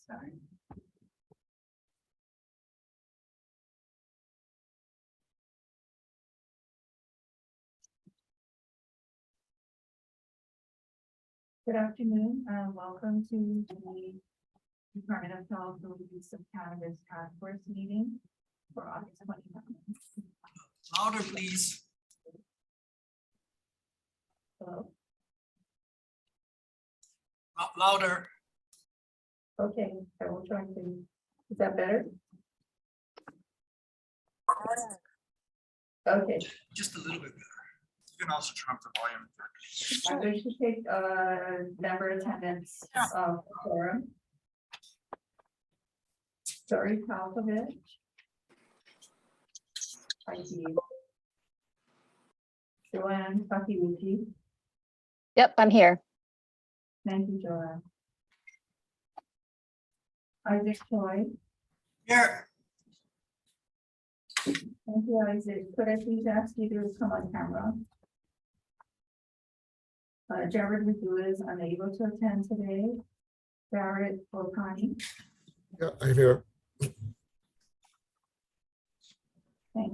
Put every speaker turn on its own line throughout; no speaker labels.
Sorry. Good afternoon, welcome to the Department of Health Release of Cannabis Task Force meeting for August 29th.
Louder, please.
Hello?
Louder.
Okay, I will try to, is that better? Okay,
Just a little bit better. You can also turn up the volume.
I'm going to take member attendance of forum. Sorry, Palkovich. I see you. Joanne Fakiwuchi.
Yep, I'm here.
Thank you, Joanne. Isaac Choi.
Here.
Thank you, Isaac. Could I please ask you to come on camera? Jared McGoo is unable to attend today. Barrett O'Connor.
Yeah, I'm here.
Thank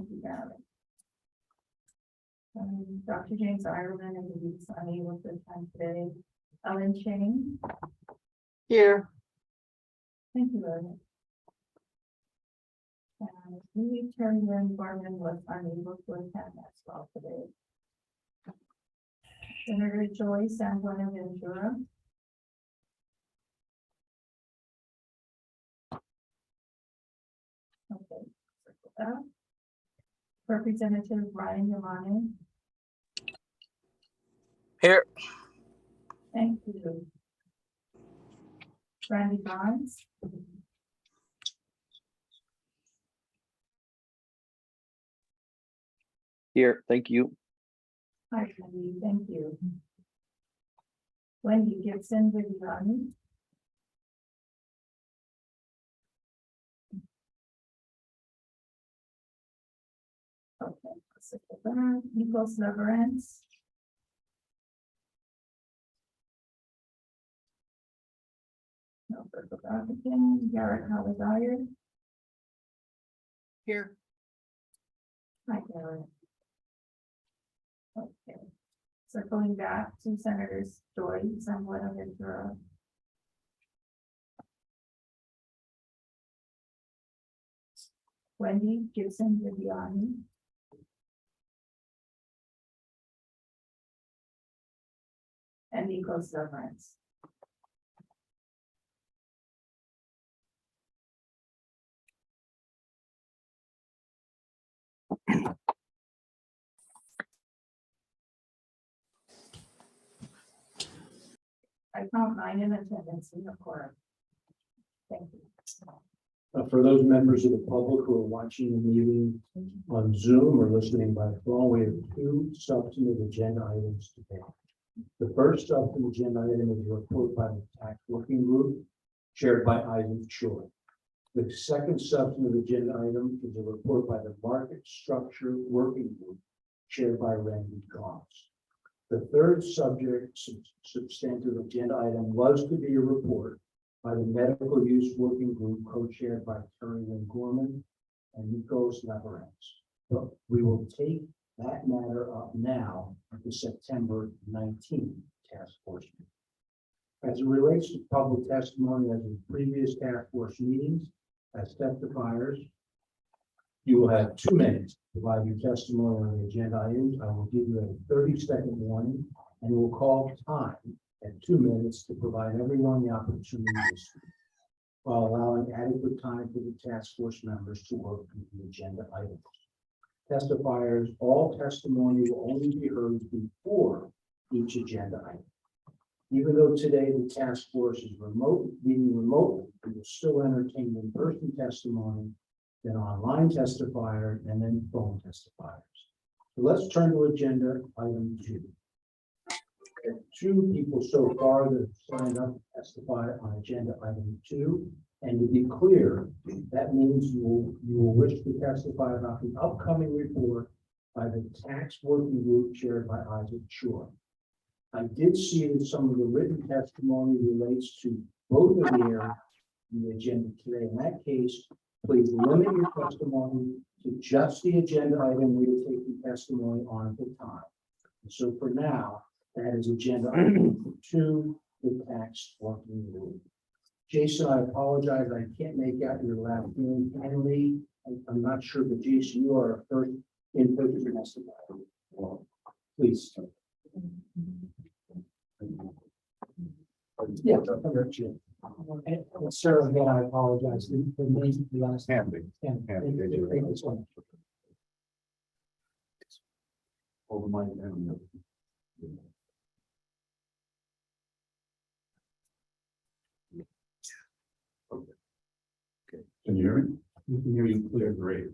you, Barrett. Dr. James Ireland is unable to attend today. Ellen Chang.
Here.
Thank you, Ellen. And we turned in Gorman was unable to attend as well today. Senator Joy San Buenaventura. Okay. circle that. Representative Ryan Yamane.
Here.
Thank you. Randy Barnes.
Here, thank you.
Hi, Wendy, thank you. Wendy Gibson Viviani. Okay, circle that. Nicholas Leverance. No further applicant. Garrett Howard.
Here.
Hi, Garrett. Okay. Circling back to Senators Joy San Buenaventura. Wendy Gibson Viviani. And Nicholas Leverance. I count 9 in attendance in the quorum. Thank you.
For those members of the public who are watching the meeting on Zoom or listening by phone, we have two substantive agenda items today. The first substantive agenda item is a report by the tax working group chaired by Isaac Choi. The second substantive agenda item is a report by the market structure working group chaired by Randy Combs. The third substantive agenda item was to be a report by the medical use working group co-chaired by Terry Lynn Gorman and Nikos Leverance. But we will take that matter up now at the September 19th task force meeting. As it relates to public testimony as in previous task force meetings, as testifiers, you will have 2 minutes to provide your testimony on the agenda items. I will give you a 30-second warning and we'll call time at 2 minutes to provide everyone the opportunity to speak, while allowing adequate time for the task force members to work through the agenda items. Testifiers, all testimony will only be heard before each agenda item. Even though today the task force is meeting remotely, we will still entertain in-person testimony, then online testifier, and then phone testifiers. So let's turn to agenda item 2. There are 2 people so far that have signed up to testify on agenda item 2. And to be clear, that means you will wish to testify about the upcoming report by the tax working group chaired by Isaac Choi. I did see that some of the written testimony relates to both of the areas in the agenda today. In that case, please limit your testimony to just the agenda item we are taking testimony on at the time. And so for now, that is agenda item 2, the tax working group. Jason, I apologize, I can't make out your last name. Finally, I'm not sure, but Jason, you are our first in-person testifier. Please. Yeah. And sir, again, I apologize. The name, the last name. Thank you so much. Over my hand.
Can you hear me?
You can hear you clear.
Great.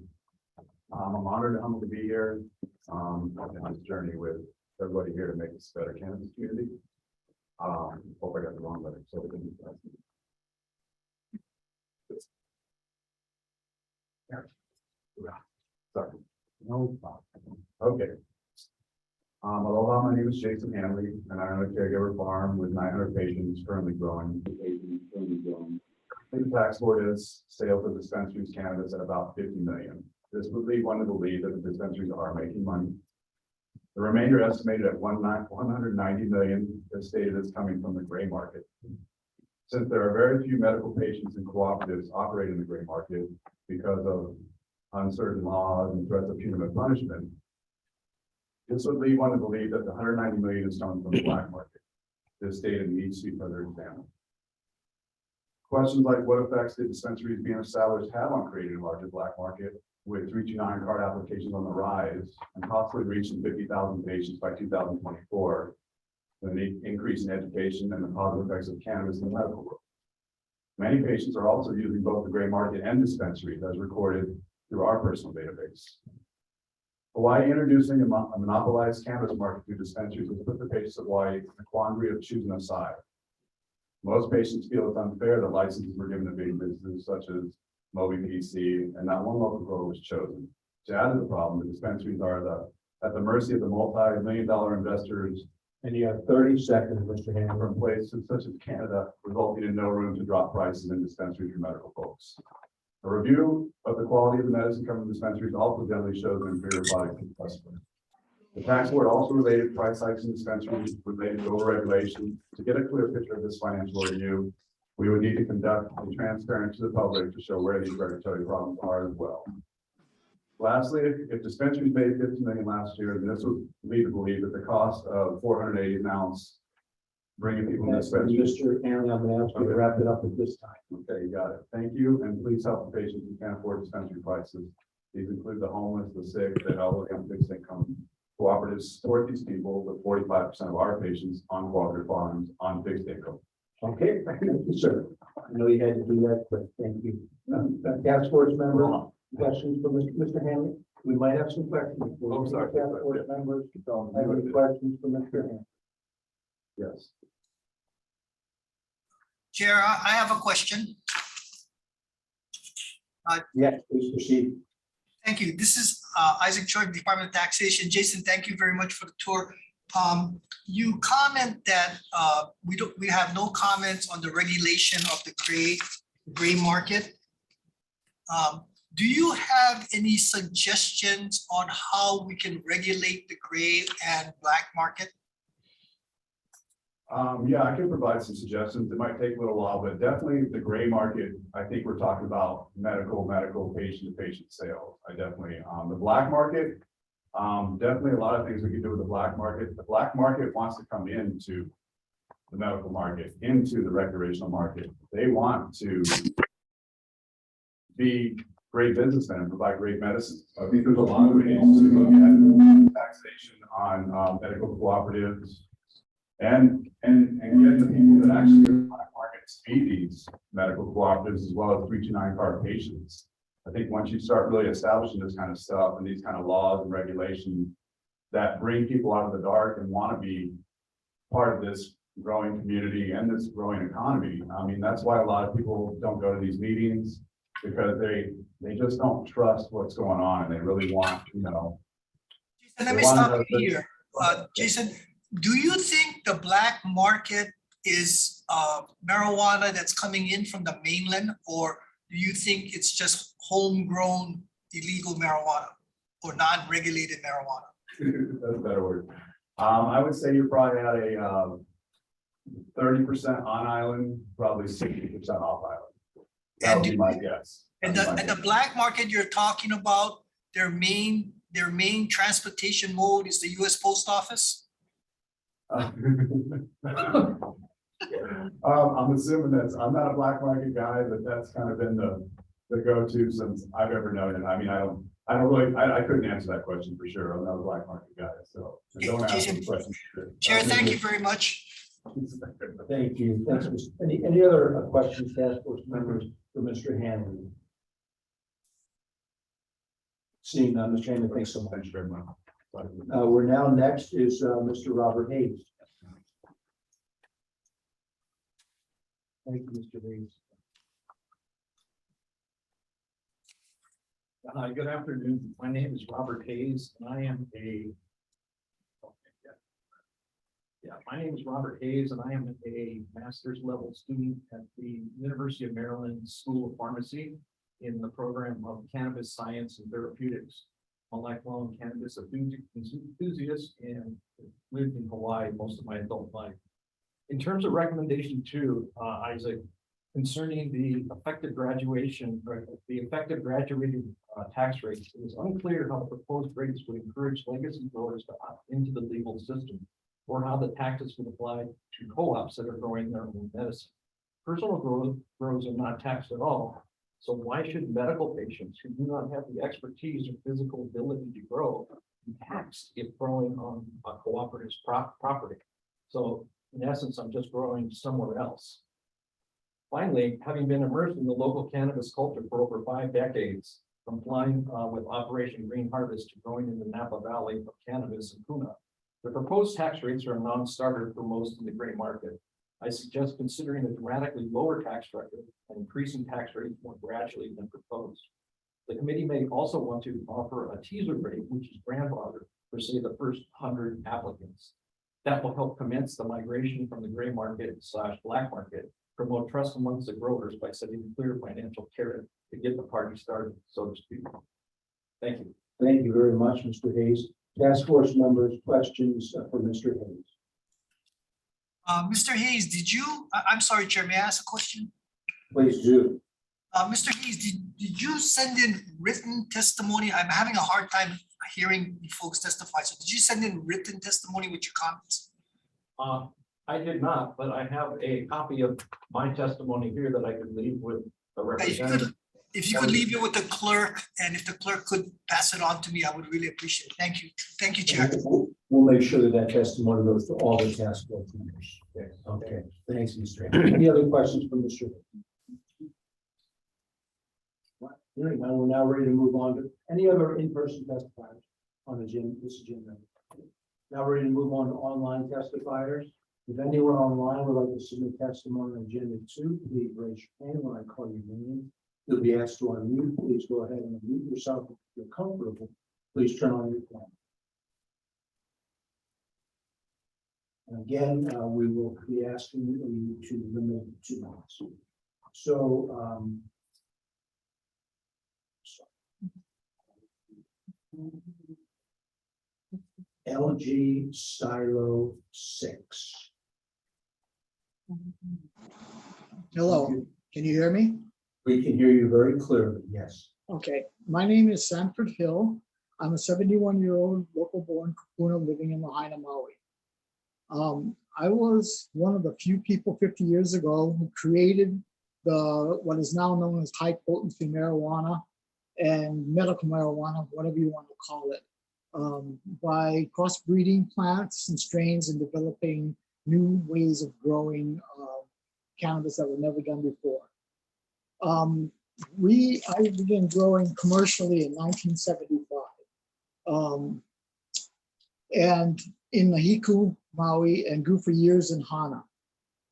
I'm honored and humbled to be here on this journey with everybody here to make this a better cannabis community. Hope I got the wrong letter, so we can. Sorry.
No problem.
Okay. Aloha, my name is Jason Hanley, and I own a caregiver farm with 900 patients currently growing. The tax board is sales of dispensaries cannabis at about 50 million. This would lead one to believe that the dispensaries are making money. The remainder estimated at 190 million is stated as coming from the gray market. Since there are very few medical patients and cooperatives operating in the gray market because of uncertain laws and threats of punitive punishment. This would lead one to believe that the 190 million is coming from the black market. This data needs to be further examined. Questions like what effects did dispensaries being established have on creating a larger black market with 329 card applications on the rise and possibly reaching 50,000 patients by 2024, the increase in education and the positive effects of cannabis in the medical world. Many patients are also using both the gray market and dispensaries as recorded through our personal database. Hawaii introducing a monopolized cannabis market through dispensaries has put the patients of Hawaii in a quandary of choosing a side. Most patients feel it's unfair that licenses were given to big businesses such as Moby PC, and not one local grower was chosen. To add to the problem, the dispensaries are at the mercy of the multi-million-dollar investors
And you have 30 seconds, Mr. Hamlin.
from places such as Canada, resulting in no room to drop prices in dispensaries for medical folks. A review of the quality of the medicine coming from dispensaries also generally shows an inferior product to the customer. The tax board also related price hikes in dispensaries related to overregulation. To get a clear picture of this financial review, we would need to conduct a transparent to the public to show where these regulatory problems are as well. Lastly, if dispensaries made 50 million last year, then this would lead to believe that the cost of 480 an ounce bringing people to dispensaries.
Mr. Hamlin, I'm going to ask you to wrap it up at this time.
Okay, you got it. Thank you, and please help the patients who can't afford dispensary prices. These include the homeless, the sick, the elderly, and fixed income. Cooperatives support these people, with 45% of our patients on cooperative farms on fixed income.
Okay, thank you, sir. I know you had to do that, but thank you. Task force member, questions for Mr. Hamlin? We might have some questions.
Oh, sorry.
Task force members, have any questions for Mr. Hamlin?
Yes.
Chair, I have a question.
Yes, please proceed.
Thank you. This is Isaac Choi, Department of Taxation. Jason, thank you very much for the tour. You comment that we have no comments on the regulation of the gray market. Do you have any suggestions on how we can regulate the gray and black market?
Yeah, I can provide some suggestions. It might take a little while, but definitely the gray market, I think we're talking about medical patient-to-patient sales. The black market, definitely a lot of things we can do with the black market. The black market wants to come into the medical market, into the recreational market. They want to be great businessmen and provide great medicine. I think there's a lot of ways to look at taxation on medical cooperatives and getting the people that actually are in the black market to feed these medical cooperatives as well as 329 card patients. I think once you start really establishing this kind of stuff and these kind of laws and regulations that bring people out of the dark and want to be part of this growing community and this growing economy. I mean, that's why a lot of people don't go to these meetings, because they just don't trust what's going on and they really want,
Jason, let me stop you here. Jason, do you think the black market is marijuana that's coming in from the mainland, or do you think it's just homegrown illegal marijuana or non-regulated marijuana?
That's a better word. I would say you're probably at a 30% on island, probably 60% off island. That would be my guess.
And the black market you're talking about, their main transportation mode is the US Post Office?
I'm assuming I'm not a black market guy, but that's kind of been the go-to since I've ever known it. I mean, I couldn't answer that question for sure. I'm not a black market guy, so don't ask
Jason,
me questions.
Chair, thank you very much.
Thank you. Thanks. Any other questions, task force members for Mr. Hamlin? Seeing none, Mr. Hamlin, thanks so much.
Thank you very much.
We're now next is Mr. Robert Hayes. Thank you, Mr. Hayes.
Hi, good afternoon. My name is Robert Hayes, and I am a master's level student at the University of Maryland School of Pharmacy in the program of Cannabis Science and Therapeutics. I'm a lifelong cannabis enthusiast and lived in Hawaii most of my adult life. In terms of recommendation two, Isaac, concerning the effective graduation, or the effective graduated tax rates. It was unclear how the proposed rates would encourage legacy growers to opt into the legal system, or how the taxes would apply to co-ops that are growing their own medicine. Personal grows are not taxed at all. So why should medical patients who do not have the expertise or physical ability to grow be taxed if growing on a cooperative's property? So in essence, I'm just growing somewhere else. Finally, having been immersed in the local cannabis culture for over 5 decades, from flying with Operation Green Harvest to growing in the Napa Valley of cannabis in Puna, the proposed tax rates are a non-starter for most in the gray market. I suggest considering a dramatically lower tax structure and increasing tax rates more gradually than proposed. The committee may also want to offer a teaser rate, which is grandfathered for say the first 100 applicants. That will help commence the migration from the gray market / black market, promote trust amongst the growers by setting a clear financial carrot to get the party started, so to speak. Thank you.
Thank you very much, Mr. Hayes. Task force members, questions for Mr. Hayes?
Mr. Hayes, I'm sorry, Chair, may I ask a question?
Please do.
Mr. Hayes, did you send in written testimony? I'm having a hard time hearing you folks testify. So did you send in written testimony with your comments?
I did not, but I have a copy of my testimony here that I could leave with the representative.
If you could leave it with the clerk, and if the clerk could pass it on to me, I would really appreciate it. Thank you. Thank you, Chair.
We'll make sure that that testimony goes to all the task force members. Okay, thanks, Mr. Hayes. Any other questions from Mr. Hayes? Hearing none, we're now ready to move on to any other in-person testifiers on this agenda. Now ready to move on to online testifiers. If anyone online would like to submit testimony on agenda 2, please raise your hand when I call your name. You'll be asked to unmute. Please go ahead and unmute yourself if you're comfortable. Please turn on your camera. And again, we will be asking you to limit it to 2 minutes. So, LG Silo 6.
Hello, can you hear me?
We can hear you very clearly, yes.
Okay, my name is Sanford Hill. I'm a 71-year-old local born Kupuna living in Lahaina, Maui. I was one of the few people 50 years ago who created what is now known as high potency marijuana and medical marijuana, whatever you want to call it, by crossbreeding plants and strains and developing new ways of growing cannabis that were never done before. I began growing commercially in 1975, and in Nahiku, Maui, and grew for years in Hana.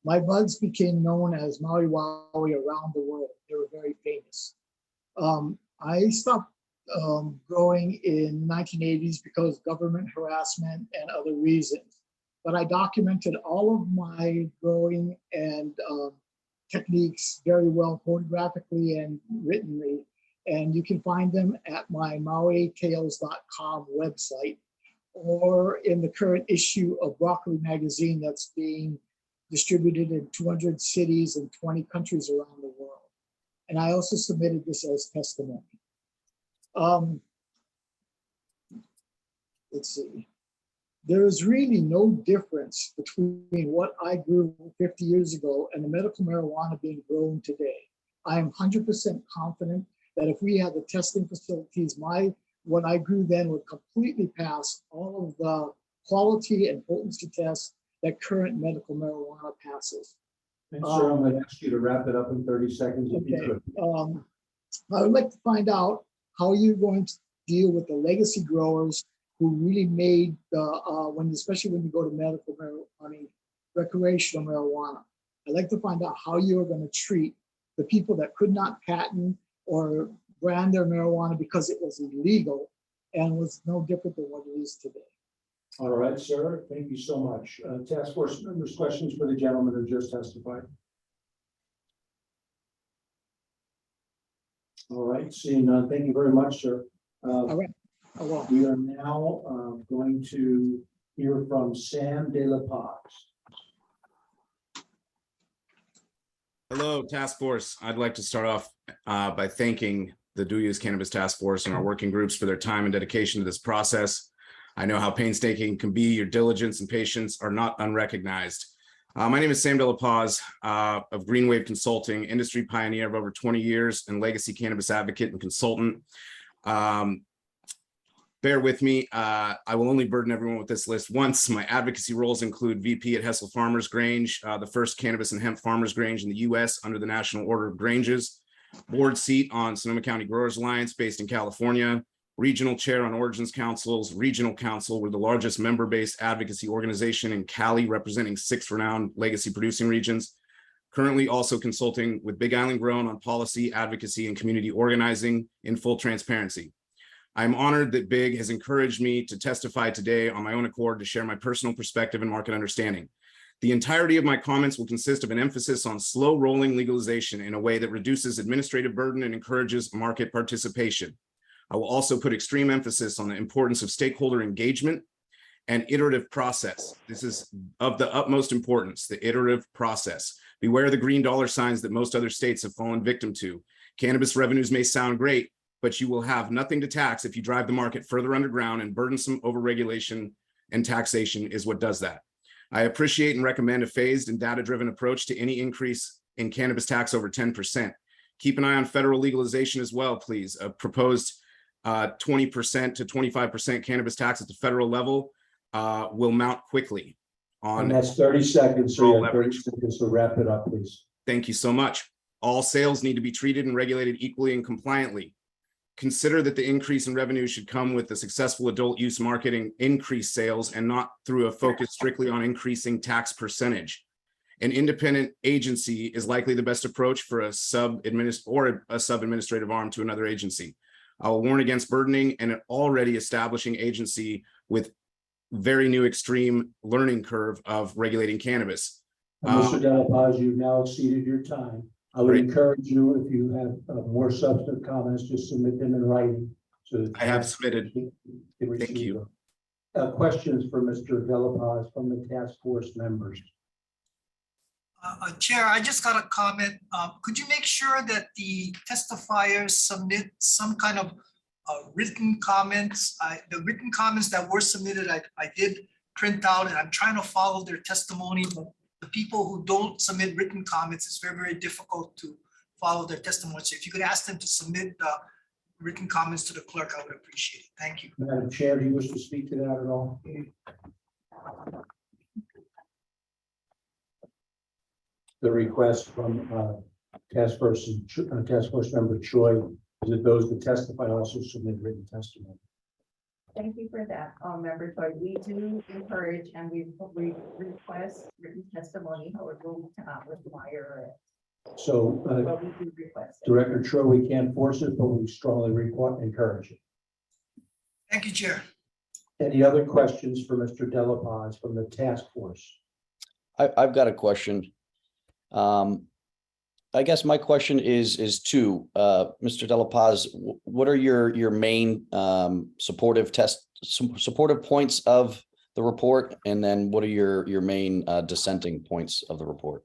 My buds became known as Maui Waui around the world. They were very famous. I stopped growing in 1980s because of government harassment and other reasons. But I documented all of my growing and techniques very well photographically and writtenly. And you can find them at my MauiTales.com website or in the current issue of Broccoli magazine that's being distributed in 200 cities and 20 countries around the world. And I also submitted this as testimony. Let's see. There is really no difference between what I grew 50 years ago and the medical marijuana being grown today. I am 100% confident that if we had the testing facilities, what I grew then would completely pass all of the quality and potency tests that current medical marijuana passes.
And sir, I'm going to ask you to wrap it up in 30 seconds if you could.
I would like to find out how you're going to deal with the legacy growers who really made especially when you go to medical marijuana, recreational marijuana. I'd like to find out how you are going to treat the people that could not patent or brand their marijuana because it was illegal and was no different than what it is today.
All right, sir. Thank you so much. Task force members, questions for the gentleman who just testified? All right, seeing none. Thank you very much, sir.
All right.
We are now going to hear from Sam De La Paz.
Hello, Task Force. I'd like to start off by thanking the Dual Use Cannabis Task Force and our working groups for their time and dedication to this process. I know how painstaking it can be. Your diligence and patience are not unrecognized. My name is Sam De La Paz of Greenwave Consulting, industry pioneer of over 20 years and legacy cannabis advocate and consultant. Bear with me. I will only burden everyone with this list once. My advocacy roles include VP at Hessel Farmers Grange, the first cannabis and hemp farmers grange in the U.S. under the National Order of Granges, board seat on Sonoma County Growers Alliance based in California, regional chair on Origins Council's Regional Council. We're the largest member-based advocacy organization in Cali, representing 6 renowned legacy producing regions. Currently also consulting with Big Island Grown on policy, advocacy, and community organizing in full transparency. I'm honored that Big has encouraged me to testify today on my own accord to share my personal perspective and market understanding. The entirety of my comments will consist of an emphasis on slow rolling legalization in a way that reduces administrative burden and encourages market participation. I will also put extreme emphasis on the importance of stakeholder engagement and iterative process. This is of the utmost importance, the iterative process. Beware the green dollar signs that most other states have fallen victim to. Cannabis revenues may sound great, but you will have nothing to tax if you drive the market further underground, and burdensome overregulation and taxation is what does that. I appreciate and recommend a phased and data-driven approach to any increase in cannabis tax over 10%. Keep an eye on federal legalization as well, please. A proposed 20% to 25% cannabis tax at the federal level will mount quickly.
And that's 30 seconds, so you have 30
leverage.
seconds to wrap it up, please.
Thank you so much. All sales need to be treated and regulated equally and compliantly. Consider that the increase in revenue should come with the successful adult use marketing increased sales and not through a focus strictly on increasing tax percentage. An independent agency is likely the best approach for a sub-administrative arm to another agency. I will warn against burdening an already establishing agency with very new extreme learning curve of regulating cannabis.
Mr. De La Paz, you've now exceeded your time. I would encourage you, if you have more substantive comments, just submit them in writing. So that
I have submitted.
can
Thank
receive
you.
them. Questions for Mr. De La Paz from the task force members?
Chair, I just got a comment. Could you make sure that the testifiers submit some kind of written comments? The written comments that were submitted, I did print out, and I'm trying to follow their testimony, but the people who don't submit written comments, it's very, very difficult to follow their testimony. So if you could ask them to submit written comments to the clerk, I would appreciate it. Thank you.
Madam Chair, do you wish to speak to that at all? The request from task force member Choi is that those that testify also submit written testimony.
Thank you for that, Member Toy. We do encourage and we request written testimony, however, we cannot require it,
So
but we do request it.
Director Choi, we can't force it, but we strongly encourage it.
Thank you, Chair.
Any other questions for Mr. De La Paz from the task force?
I've got a question. I guess my question is to Mr. De La Paz. What are your main supportive points of the report, and then what are your main dissenting points of the report?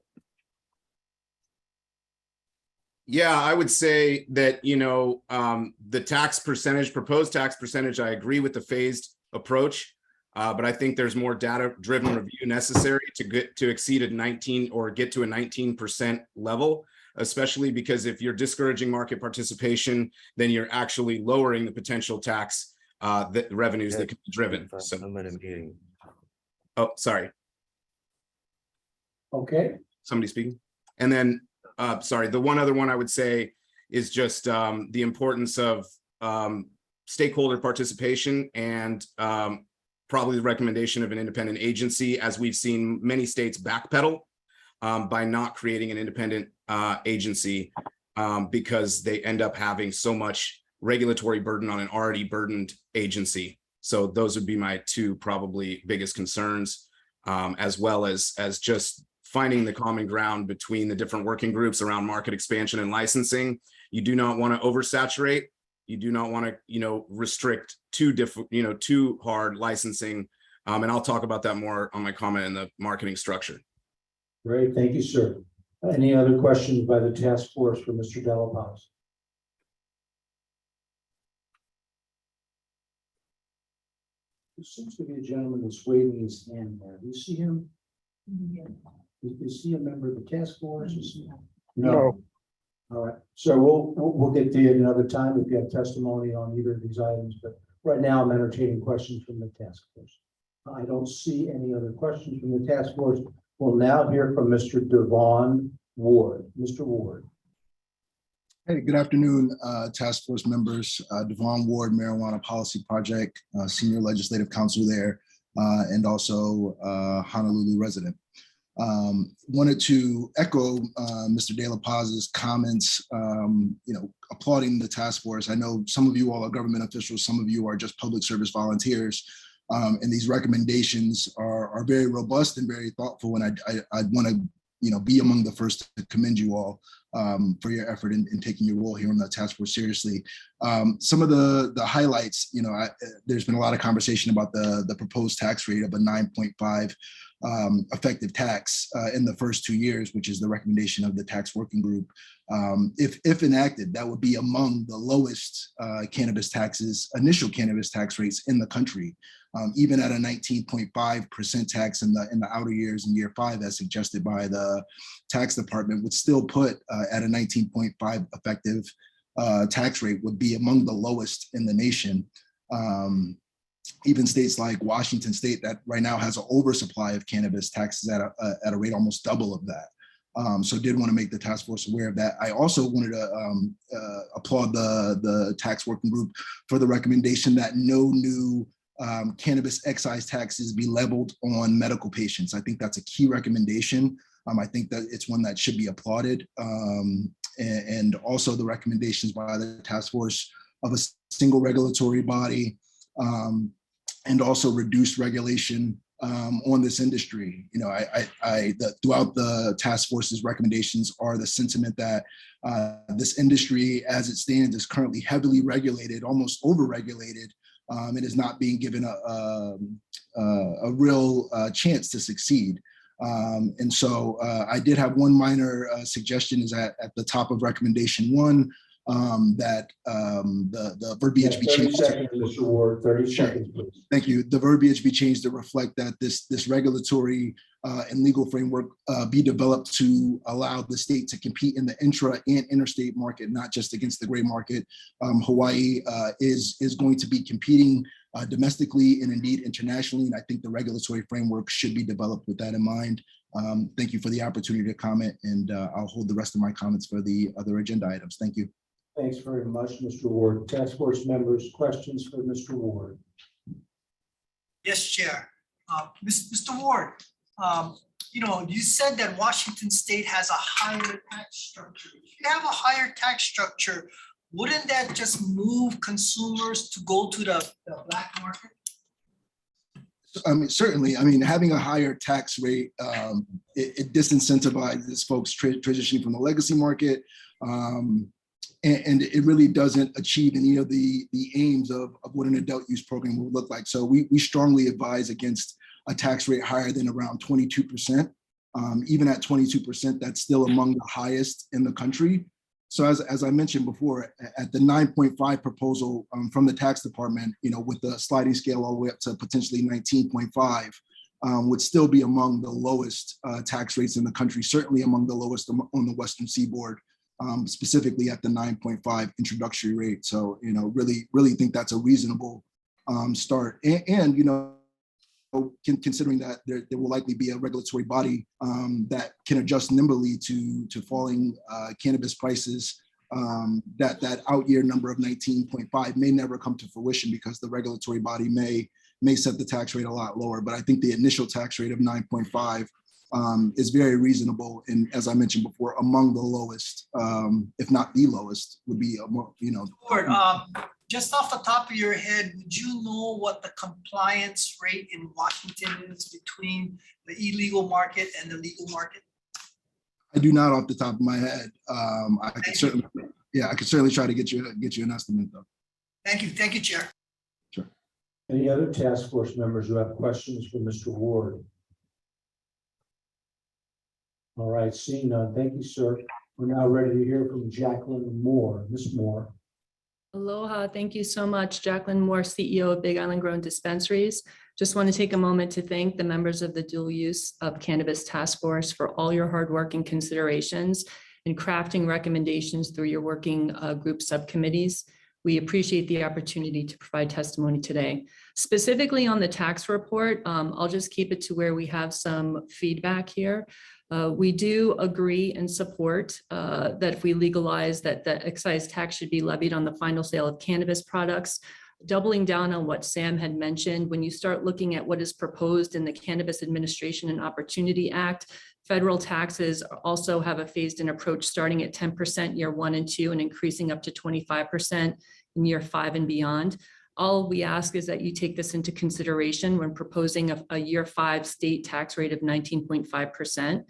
Yeah, I would say that, the tax percentage, proposed tax percentage, I agree with the phased approach, but I think there's more data-driven review necessary to exceed a 19 or get to a 19% level, especially because if you're discouraging market participation, then you're actually lowering the potential tax revenues that can be driven. So, oh, sorry.
Okay.
Somebody speaking. And then, sorry, the one other one I would say is just the importance of stakeholder participation and probably the recommendation of an independent agency, as we've seen many states backpedal by not creating an independent agency because they end up having so much regulatory burden on an already burdened agency. So those would be my two probably biggest concerns, as well as just finding the common ground between the different working groups around market expansion and licensing. You do not want to oversaturate. You do not want to, restrict too hard licensing. And I'll talk about that more on my comment in the marketing structure.
Great, thank you, sir. Any other questions by the task force for Mr. Delapaz? There seems to be a gentleman that's waving his hand there. Do you see him? Is he a member of the task force? Is he-
No.
All right, so we'll get to you another time if you have testimony on either of these items, but right now I'm entertaining questions from the task force. I don't see any other questions from the task force. We'll now hear from Mr. Devon Ward. Mr. Ward.
Hey, good afternoon, task force members. Devon Ward, Marijuana Policy Project, Senior Legislative Counsel there, and also Honolulu resident. Wanted to echo Mr. De La Paz's comments, applauding the task force. I know some of you all are government officials, some of you are just public service volunteers. And these recommendations are very robust and very thoughtful. And I'd want to, be among the first to commend you all for your effort in taking your role here on the task force seriously. Some of the highlights, there's been a lot of conversation about the proposed tax rate of a 9.5 effective tax in the first 2 years, which is the recommendation of the tax working group. If enacted, that would be among the lowest initial cannabis tax rates in the country. Even at a 19.5% tax in the outer years in year 5, as suggested by the tax department, would still put at a 19.5 effective tax rate, would be among the lowest in the nation. Even states like Washington State, that right now has an oversupply of cannabis taxes at a rate almost double of that. So did want to make the task force aware of that. I also wanted to applaud the tax working group for the recommendation that no new cannabis excise taxes be leveled on medical patients. I think that's a key recommendation. I think that it's one that should be applauded. And also the recommendations by the task force of a single regulatory body, and also reduced regulation on this industry. Throughout the task force's recommendations are the sentiment that this industry as it stands is currently heavily regulated, almost over-regulated, and is not being given a real chance to succeed. And so I did have one minor suggestion is at the top of recommendation 1, that the verbiage be
30
changed.
seconds, Mr. Ward, 30
Sure.
seconds, please.
Thank you. The verbiage be changed to reflect that this regulatory and legal framework be developed to allow the state to compete in the intra and interstate market, not just against the gray market. Hawaii is going to be competing domestically and indeed internationally, and I think the regulatory framework should be developed with that in mind. Thank you for the opportunity to comment, and I'll hold the rest of my comments for the other agenda items. Thank you.
Thanks very much, Mr. Ward. Task force members, questions for Mr. Ward?
Yes, Chair. Mr. Ward, you said that Washington State has a higher tax structure. If you have a higher tax structure, wouldn't that just move consumers to go to the black market?
Certainly. Having a higher tax rate, it disincentivizes folks transitioning from the legacy market. And it really doesn't achieve any of the aims of what an adult use program would look like. So we strongly advise against a tax rate higher than around 22%. Even at 22%, that's still among the highest in the country. So as I mentioned before, at the 9.5 proposal from the tax department, with the sliding scale all the way up to potentially 19.5, would still be among the lowest tax rates in the country, certainly among the lowest on the Western Seaboard. Specifically at the 9.5 introductory rate. So, really think that's a reasonable start. And considering that there will likely be a regulatory body that can adjust nimbly to falling cannabis prices, that out year number of 19.5 may never come to fruition because the regulatory body may set the tax rate a lot lower. But I think the initial tax rate of 9.5 is very reasonable, and as I mentioned before, among the lowest, if not the lowest, would be
Lord, just off the top of your head, would you know what the compliance rate in Washington is between the illegal market and the legal market?
I do not off the top of my head. I could certainly try to get you an estimate though.
Thank you, Chair.
Sure.
Any other task force members who have questions for Mr. Ward? All right, seeing none, thank you, sir. We're now ready to hear from Jacqueline Moore. Ms. Moore.
Aloha. Thank you so much. Jacqueline Moore, CEO of Big Island Grown Dispensaries. Just want to take a moment to thank the members of the Dual Use of Cannabis Task Force for all your hard work and considerations in crafting recommendations through your working group subcommittees. We appreciate the opportunity to provide testimony today. Specifically on the tax report, I'll just keep it to where we have some feedback here. We do agree and support that if we legalize that the excise tax should be levied on the final sale of cannabis products. Doubling down on what Sam had mentioned, when you start looking at what is proposed in the Cannabis Administration and Opportunity Act, federal taxes also have a phased-in approach starting at 10% year 1 and 2 and increasing up to 25% in year 5 and beyond. All we ask is that you take this into consideration when proposing a year 5 state tax rate of 19.5%.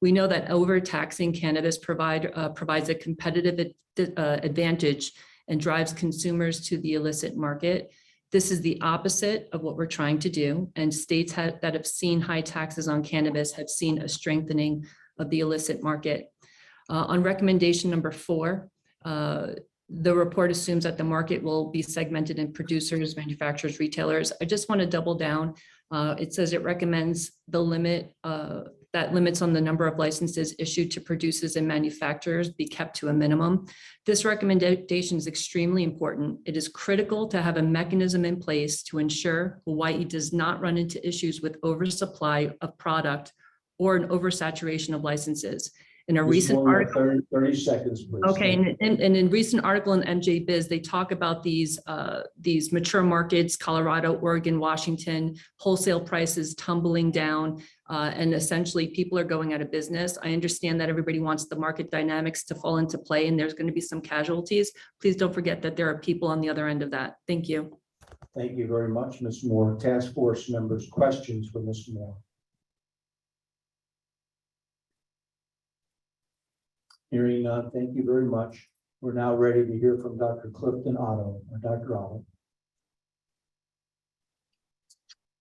We know that overtaxing cannabis provides a competitive advantage and drives consumers to the illicit market. This is the opposite of what we're trying to do, and states that have seen high taxes on cannabis have seen a strengthening of the illicit market. On recommendation number 4, the report assumes that the market will be segmented in producers, manufacturers, retailers. I just want to double down. It says it recommends the limit that limits on the number of licenses issued to producers and manufacturers be kept to a minimum. This recommendation is extremely important. It is critical to have a mechanism in place to ensure Hawaii does not run into issues with oversupply of product or an oversaturation of licenses. In a recent article,
30 seconds, please.
okay, and in recent article in MJ Biz, they talk about these mature markets, Colorado, Oregon, Washington, wholesale prices tumbling down, and essentially people are going out of business. I understand that everybody wants the market dynamics to fall into play, and there's going to be some casualties. Please don't forget that there are people on the other end of that. Thank you.
Thank you very much, Ms. Moore. Task Force members, questions for Ms. Moore? Hearing none, thank you very much. We're now ready to hear from Dr. Clifton Otto. Dr. Otto.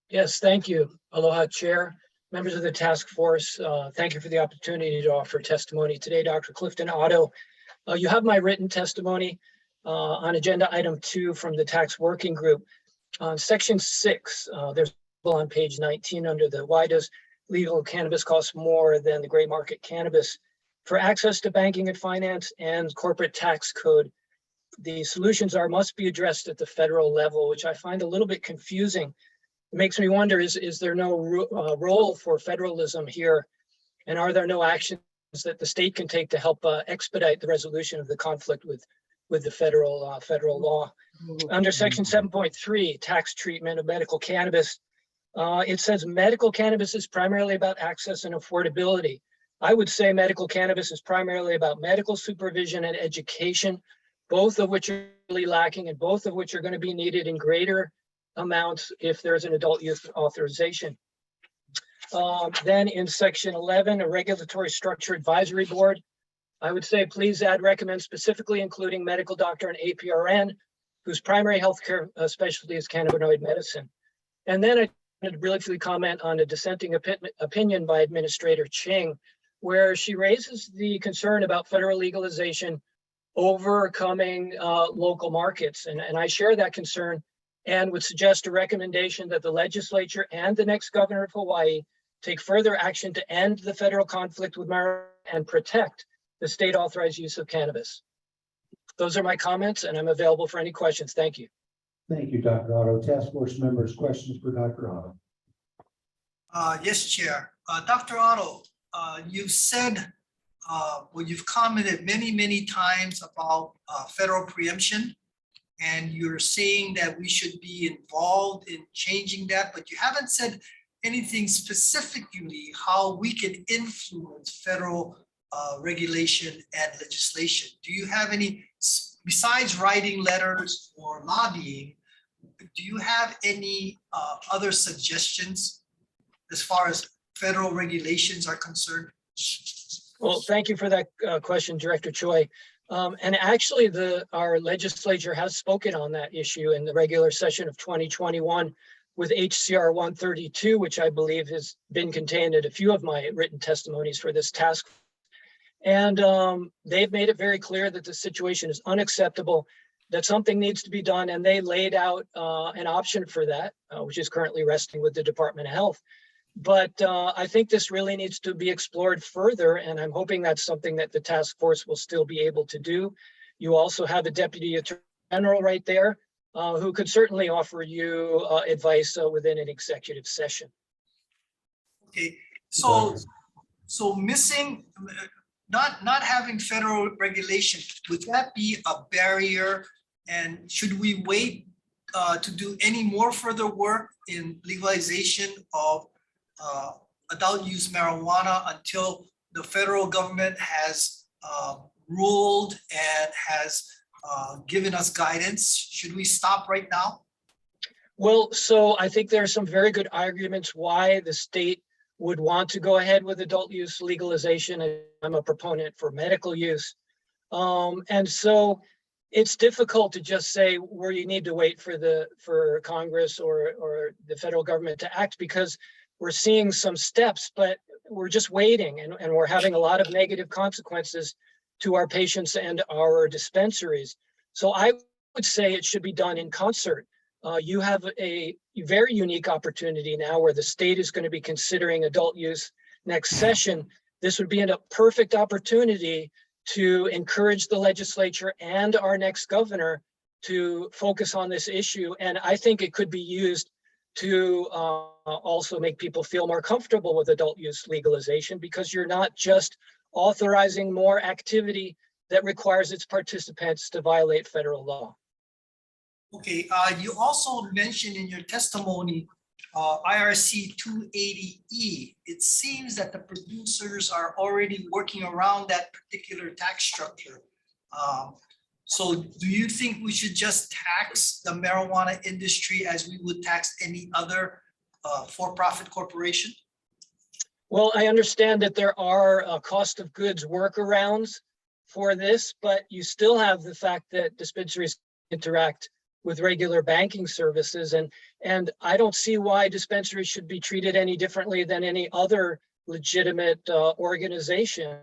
Yes, thank you. Aloha, Chair, members of the task force. Thank you for the opportunity to offer testimony today. Dr. Clifton Otto, you have my written testimony on agenda item 2 from the tax working group. On section 6, there's on page 19 under the why does legal cannabis cost more than the gray market cannabis? For access to banking and finance and corporate tax code, the solutions must be addressed at the federal level, which I find a little bit confusing. It makes me wonder, is there no role for federalism here? And are there no actions that the state can take to help expedite the resolution of the conflict with the federal law? Under section 7.3, tax treatment of medical cannabis, it says medical cannabis is primarily about access and affordability. I would say medical cannabis is primarily about medical supervision and education, both of which are really lacking and both of which are going to be needed in greater amounts if there's an adult use authorization. Then in section 11, a regulatory structure advisory board, I would say please recommend specifically including medical doctor and APRN, whose primary healthcare specialty is cannabinoid medicine. And then I wanted to briefly comment on a dissenting opinion by Administrator Ching, where she raises the concern about federal legalization overcoming local markets. And I share that concern and would suggest a recommendation that the legislature and the next governor of Hawaii take further action to end the federal conflict with marijuana and protect the state authorized use of cannabis. Those are my comments, and I'm available for any questions. Thank you.
Thank you, Dr. Otto. Task Force members, questions for Dr. Otto?
Yes, Chair. Dr. Otto, you've said, you've commented many times about federal preemption, and you're saying that we should be involved in changing that, but you haven't said anything specifically how we can influence federal regulation and legislation. Do you have any, besides writing letters or lobbying, do you have any other suggestions as far as federal regulations are concerned?
Well, thank you for that question, Director Choi. And actually, our legislature has spoken on that issue in the regular session of 2021. with HCR 132, which I believe has been contained in a few of my written testimonies for this task. And they've made it very clear that the situation is unacceptable, that something needs to be done, and they laid out an option for that, which is currently resting with the Department of Health. But I think this really needs to be explored further, and I'm hoping that's something that the task force will still be able to do. You also have a deputy attorney general right there who could certainly offer you advice within an executive session.
Okay, so missing, not having federal regulation, would that be a barrier? And should we wait to do any more further work in legalization of adult use marijuana until the federal government has ruled and has given us guidance? Should we stop right now?
Well, so I think there are some very good arguments why the state would want to go ahead with adult use legalization. I'm a proponent for medical use. And so it's difficult to just say where you need to wait for Congress or the federal government to act, because we're seeing some steps, but we're just waiting, and we're having a lot of negative consequences to our patients and our dispensaries. So I would say it should be done in concert. You have a very unique opportunity now where the state is going to be considering adult use next session. This would be a perfect opportunity to encourage the legislature and our next governor to focus on this issue. And I think it could be used to also make people feel more comfortable with adult use legalization, because you're not just authorizing more activity that requires its participants to violate federal law.
Okay, you also mentioned in your testimony IRC 280E. It seems that the producers are already working around that particular tax structure. So do you think we should just tax the marijuana industry as we would tax any other for-profit corporation?
Well, I understand that there are cost of goods workarounds for this, but you still have the fact that dispensaries interact with regular banking services. And I don't see why dispensaries should be treated any differently than any other legitimate organization.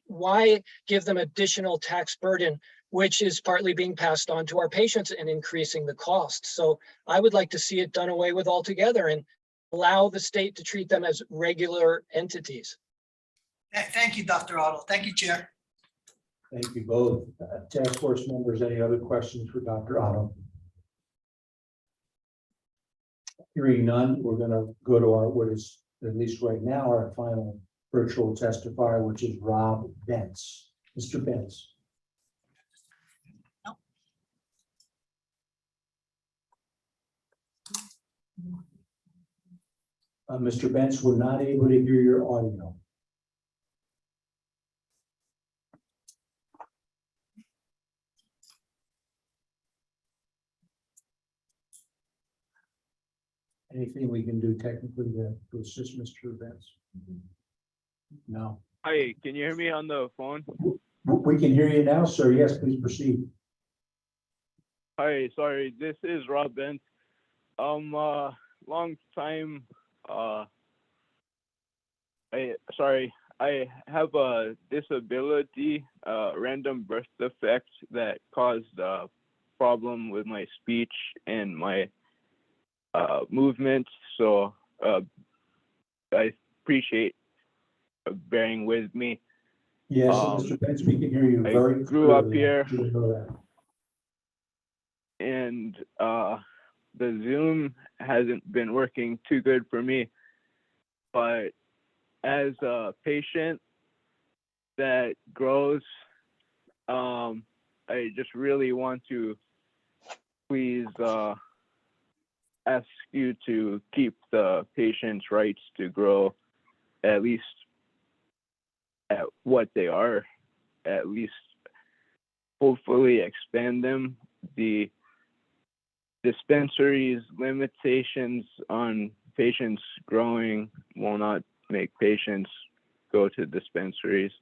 Why give them additional tax burden, which is partly being passed on to our patients and increasing the cost? So I would like to see it done away with altogether and allow the state to treat them as regular entities.
Thank you, Dr. Otto. Thank you, Chair.
Thank you both. Task force members, any other questions for Dr. Otto? Hearing none, we're going to go to our, what is at least right now, our final virtual testifier, which is Rob Bentz. Mr. Bentz. Mr. Bentz, we're not able to hear your audio. Anything we can do technically to assist Mr. Bentz? No.
Hi, can you hear me on the phone?
We can hear you now, sir. Yes, please proceed.
Hi, sorry, this is Rob Bent. Long time. I have a disability, random birth defect that caused a problem with my speech and my movement. So I appreciate bearing with me.
Yes, Mr. Bentz, we can hear you very
I grew up
clearly.
here,
You know that.
and the Zoom hasn't been working too good for me. But as a patient that grows, I just really want to please ask you to keep the patient's rights to grow at least at what they are, at least hopefully expand them. The dispensaries limitations on patients growing will not make patients go to dispensaries.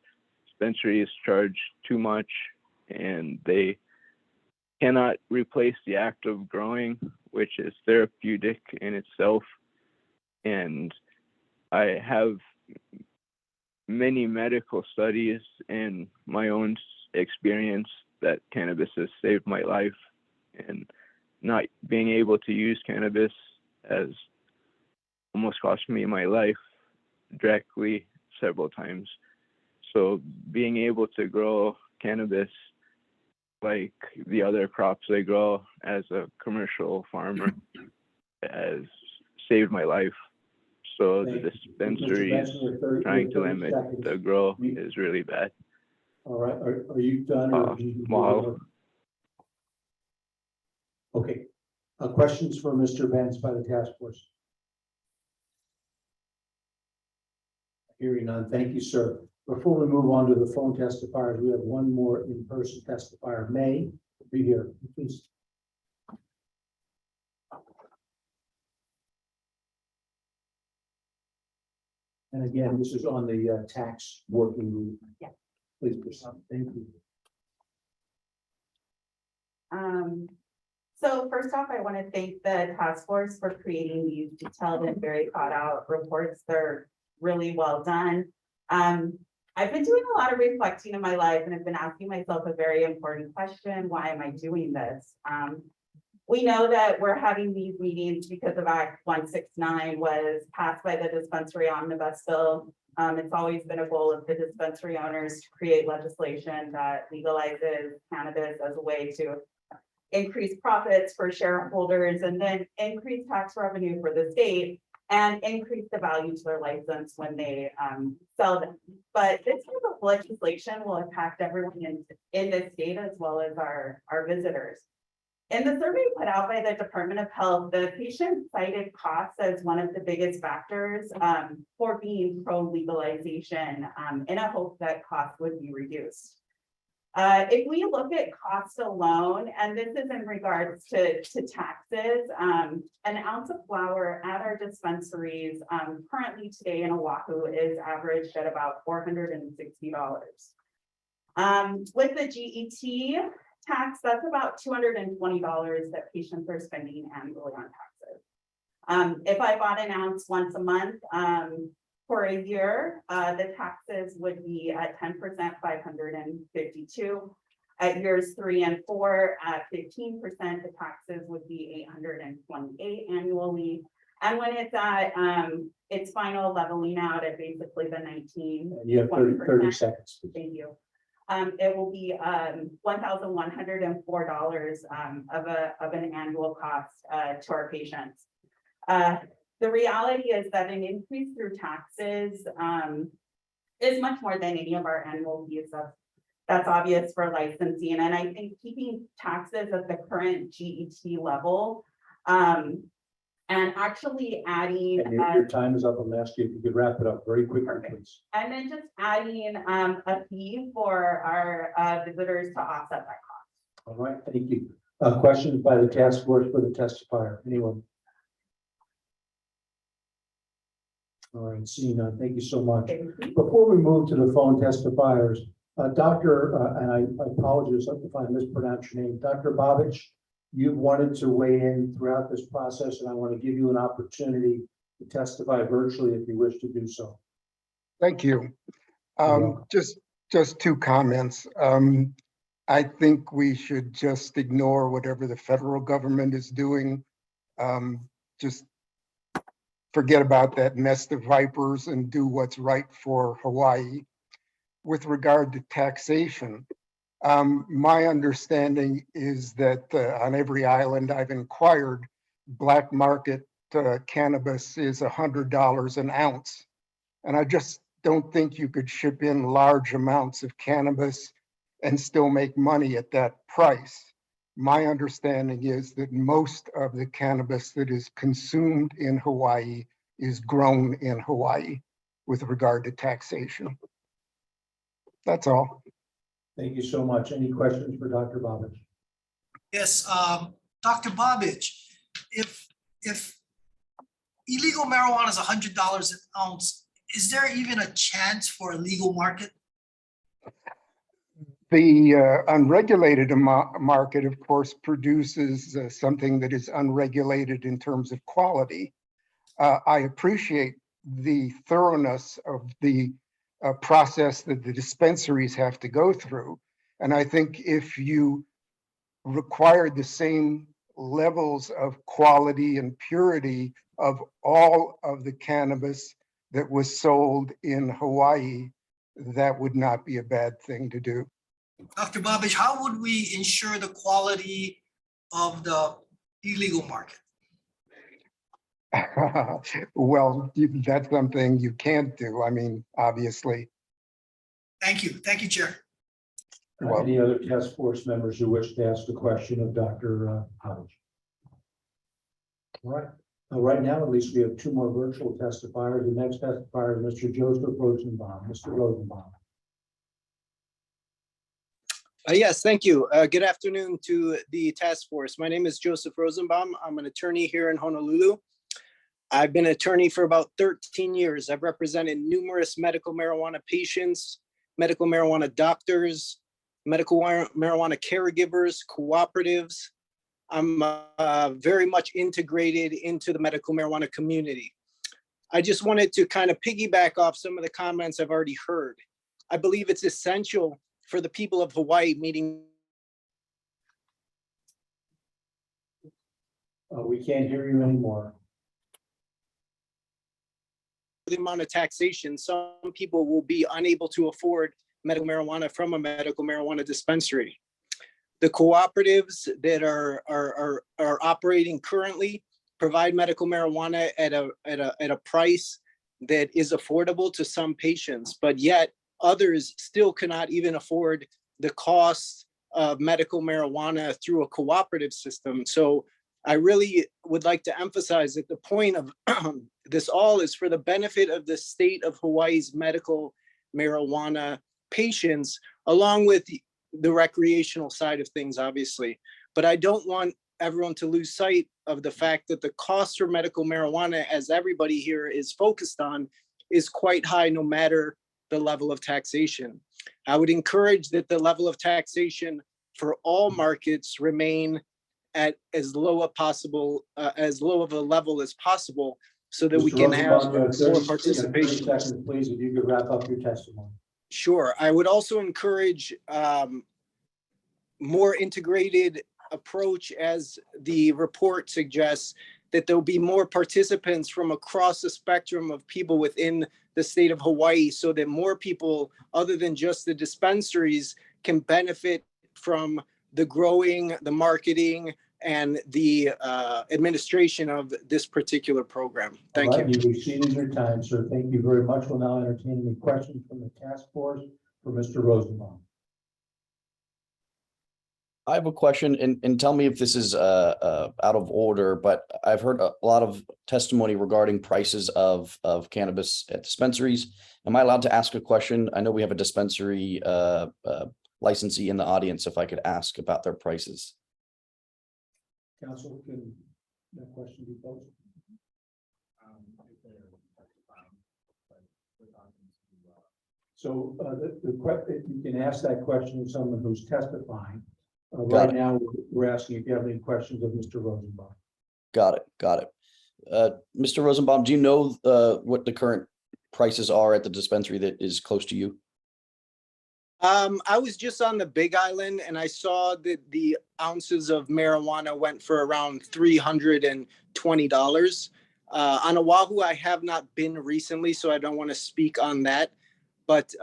Dispensaries charge too much and they cannot replace the act of growing, which is therapeutic in itself. And I have many medical studies and my own experience that cannabis has saved my life, and not being able to use cannabis has almost cost me my life directly several times. So being able to grow cannabis like the other crops I grow as a commercial farmer has saved my life. So the dispensaries trying to limit the grow is really bad.
All right, are you done? Or do you need
Wow.
more? Okay, questions for Mr. Benz by the task force? Hearing none, thank you, sir. Before we move on to the phone testifiers, we have one more in-person testifier. May, be here, please. And again, this is on the tax working group.
Yeah.
Please proceed. Thank you.
So first off, I want to thank the task force for creating these detailed and very thought out reports. They're really well done. I've been doing a lot of reflecting in my life, and I've been asking myself a very important question: why am I doing this? We know that we're having these meetings because of Act 169 was passed by the Dispensary Omnibus Bill. It's always been a goal of the dispensary owners to create legislation that legalizes cannabis as a way to increase profits for shareholders and then increase tax revenue for the state and increase the value to their license when they sell them. But this type of legislation will impact everyone in this state as well as our visitors. In the survey put out by the Department of Health, the patient cited costs as one of the biggest factors for being pro-legalization in a hope that costs would be reduced. If we look at cost alone, and this is in regards to taxes, an ounce of flower at our dispensaries currently today in Oahu is averaged at about $460. With the GET tax, that's about $220 that patients are spending annually on taxes. If I bought an ounce once a month for a year, the taxes would be at 10%, $552. At years 3 and 4, at 15%, the taxes would be $828 annually. And when it's at its final leveling out at basically the 19,
And you have 30 seconds.
thank you. It will be $1,104 of an annual cost to our patients. The reality is that an increase through taxes is much more than any of our annual fees. That's obvious for licensing. And I think keeping taxes at the current GET level and actually adding.
And your time is up. I'm asking if you could wrap it up very quickly, please.
And then just adding a fee for our visitors to offset that cost.
All right, thank you. Questions by the task force for the testifier? Anyone? All right, seeing none, thank you so much. Before we move to the phone testifiers, Dr. And I apologize if I mispronounced your name, Dr. Babich, you've wanted to weigh in throughout this process, and I want to give you an opportunity to testify virtually if you wish to do so.
Thank you.
welcome.
Just two comments. I think we should just ignore whatever the federal government is doing. Just forget about that nest of vipers and do what's right for Hawaii. With regard to taxation, my understanding is that on every island I've inquired, black market cannabis is $100 an ounce. And I just don't think you could ship in large amounts of cannabis and still make money at that price. My understanding is that most of the cannabis that is consumed in Hawaii is grown in Hawaii with regard to taxation. That's all.
Thank you so much. Any questions for Dr. Babich?
Yes, Dr. Babich, if illegal marijuana is $100 an ounce, is there even a chance for a legal market?
The unregulated market, of course, produces something that is unregulated in terms of quality. I appreciate the thoroughness of the process that the dispensaries have to go through. And I think if you required the same levels of quality and purity of all of the cannabis that was sold in Hawaii, that would not be a bad thing to do.
Dr. Babish, how would we ensure the quality of the illegal market?
Well, that's something you can't do. I mean, obviously.
Thank you. Thank you, Chair.
Any other task force members who wish to ask a question of Dr. Hodge? All right. Right now, at least we have two more virtual testifiers. The next testifier is Mr. Joseph Rosenbaum. Mr. Rosenbaum.
Yes, thank you. Good afternoon to the task force. My name is Joseph Rosenbaum. I'm an attorney here in Honolulu. I've been an attorney for about 13 years. I've represented numerous medical marijuana patients, medical marijuana doctors, medical marijuana caregivers, cooperatives. I'm very much integrated into the medical marijuana community. I just wanted to kind of piggyback off some of the comments I've already heard. I believe it's essential for the people of Hawaii meeting.
We can't hear you anymore.
The amount of taxation, some people will be unable to afford medical marijuana from a medical marijuana dispensary. The cooperatives that are operating currently provide medical marijuana at a price that is affordable to some patients, but yet others still cannot even afford the cost of medical marijuana through a cooperative system. So I really would like to emphasize that the point of this all is for the benefit of the state of Hawaii's medical marijuana patients, along with the recreational side of things, obviously. But I don't want everyone to lose sight of the fact that the cost for medical marijuana, as everybody here is focused on, is quite high no matter the level of taxation. I would encourage that the level of taxation for all markets remain at as low a possible, as low of a level as possible, so that we can have more participation.
30 seconds, please, if you could wrap up your testimony.
Sure. I would also encourage more integrated approach, as the report suggests, that there'll be more participants from across the spectrum of people within the state of Hawaii, so that more people other than just the dispensaries can benefit from the growing, the marketing, and the administration of this particular program. Thank you.
You've exceeded your time, sir. Thank you very much. We'll now entertain any questions from the task force for Mr. Rosenbaum.
I have a question, and tell me if this is out of order, but I've heard a lot of testimony regarding prices of cannabis at dispensaries. Am I allowed to ask a question? I know we have a dispensary licensee in the audience, if I could ask about their prices.
Council, can that question be posed? So you can ask that question of someone who's testifying. Right now, we're asking if you have any questions of Mr. Rosenbaum.
Got it. Mr. Rosenbaum, do you know what the current prices are at the dispensary that is close to you?
I was just on the Big Island, and I saw that the ounces of marijuana went for around $320. On Oahu, I have not been recently, so I don't want to speak on that. But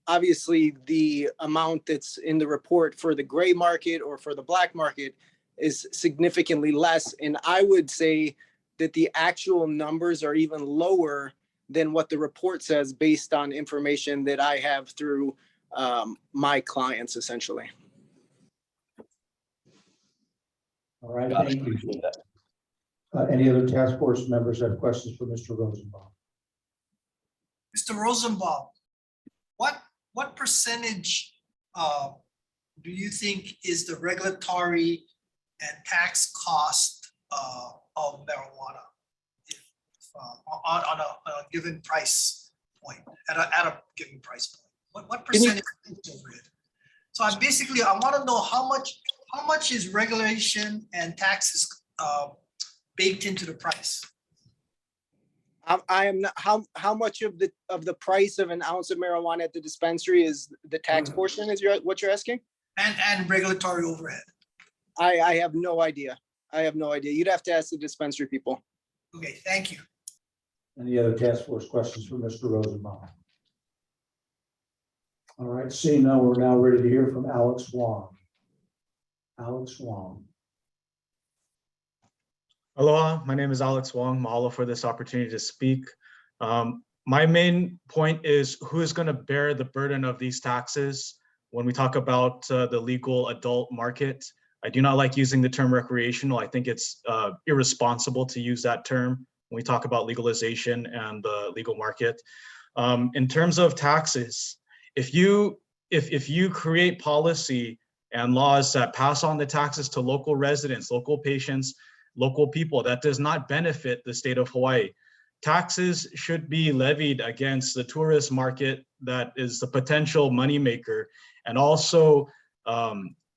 obviously, the amount that's in the report for the gray market or for the black market is significantly less. And I would say that the actual numbers are even lower than what the report says, based on information that I have through my clients, essentially.
All right, thank you. Any other task force members have questions for Mr. Rosenbaum?
Mr. Rosenbaum, what percentage do you think is the regulatory and tax cost of marijuana on a given price point, at a given price point? What percentage is over it? So I basically, I want to know how much is regulation and taxes baked into the price?
I am not, how much of the price of an ounce of marijuana at the dispensary is the tax portion, is what you're asking?
And regulatory overhead.
I have no idea. I have no idea. You'd have to ask the dispensary people.
Okay, thank you.
Any other task force questions for Mr. Rosenbaum? All right, seeing none, we're now ready to hear from Alex Wong. Alex Wong.
Aloha, my name is Alex Wong. Mahalo for this opportunity to speak. My main point is who is going to bear the burden of these taxes when we talk about the legal adult market. I do not like using the term recreational. I think it's irresponsible to use that term when we talk about legalization and the legal market. In terms of taxes, if you create policy and laws that pass on the taxes to local residents, local patients, local people, that does not benefit the state of Hawaii. Taxes should be levied against the tourist market that is the potential moneymaker, and also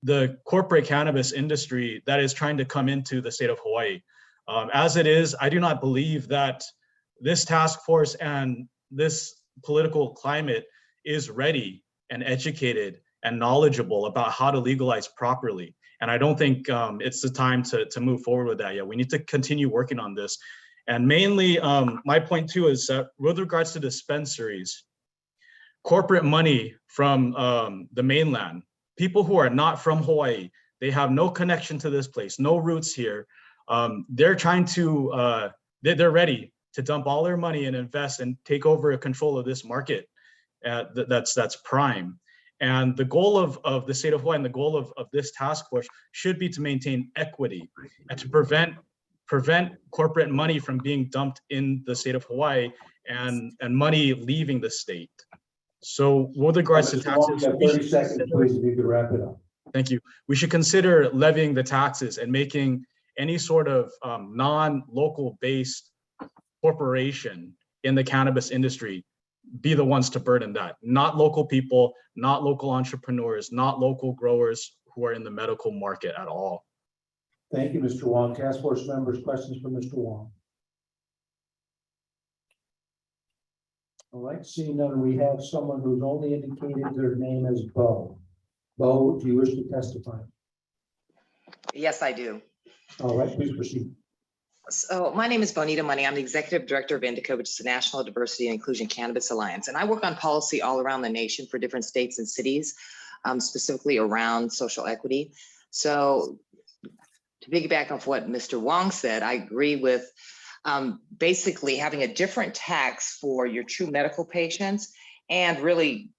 the corporate cannabis industry that is trying to come into the state of Hawaii. As it is, I do not believe that this task force and this political climate is ready and educated and knowledgeable about how to legalize properly. And I don't think it's the time to move forward with that yet. We need to continue working on this. And mainly, my point too is that with regards to dispensaries, corporate money from the mainland, people who are not from Hawaii, they have no connection to this place, no roots here. They're trying to, they're ready to dump all their money and invest and take over control of this market that's prime. And the goal of the state of Hawaii and the goal of this task force should be to maintain equity and to prevent corporate money from being dumped in the state of Hawaii and money leaving the state. So with regards to taxes,
30 seconds, please, if you could wrap it up.
Thank you. We should consider levying the taxes and making any sort of non-local based corporation in the cannabis industry be the ones to burden that, not local people, not local entrepreneurs, not local growers who are in the medical market at all.
Thank you, Mr. Wong. Task force members, questions for Mr. Wong? All right, seeing none, we have someone who's only indicated their name as Bo. Bo, do you wish to testify?
Yes, I do.
All right, please proceed.
So my name is Bonita Money. I'm the Executive Director of INDICA, which is the National Diversity and Inclusion Cannabis Alliance. And I work on policy all around the nation for different states and cities, specifically around social equity. So to piggyback off what Mr. Wong said, I agree with basically having a different tax for your true medical patients and really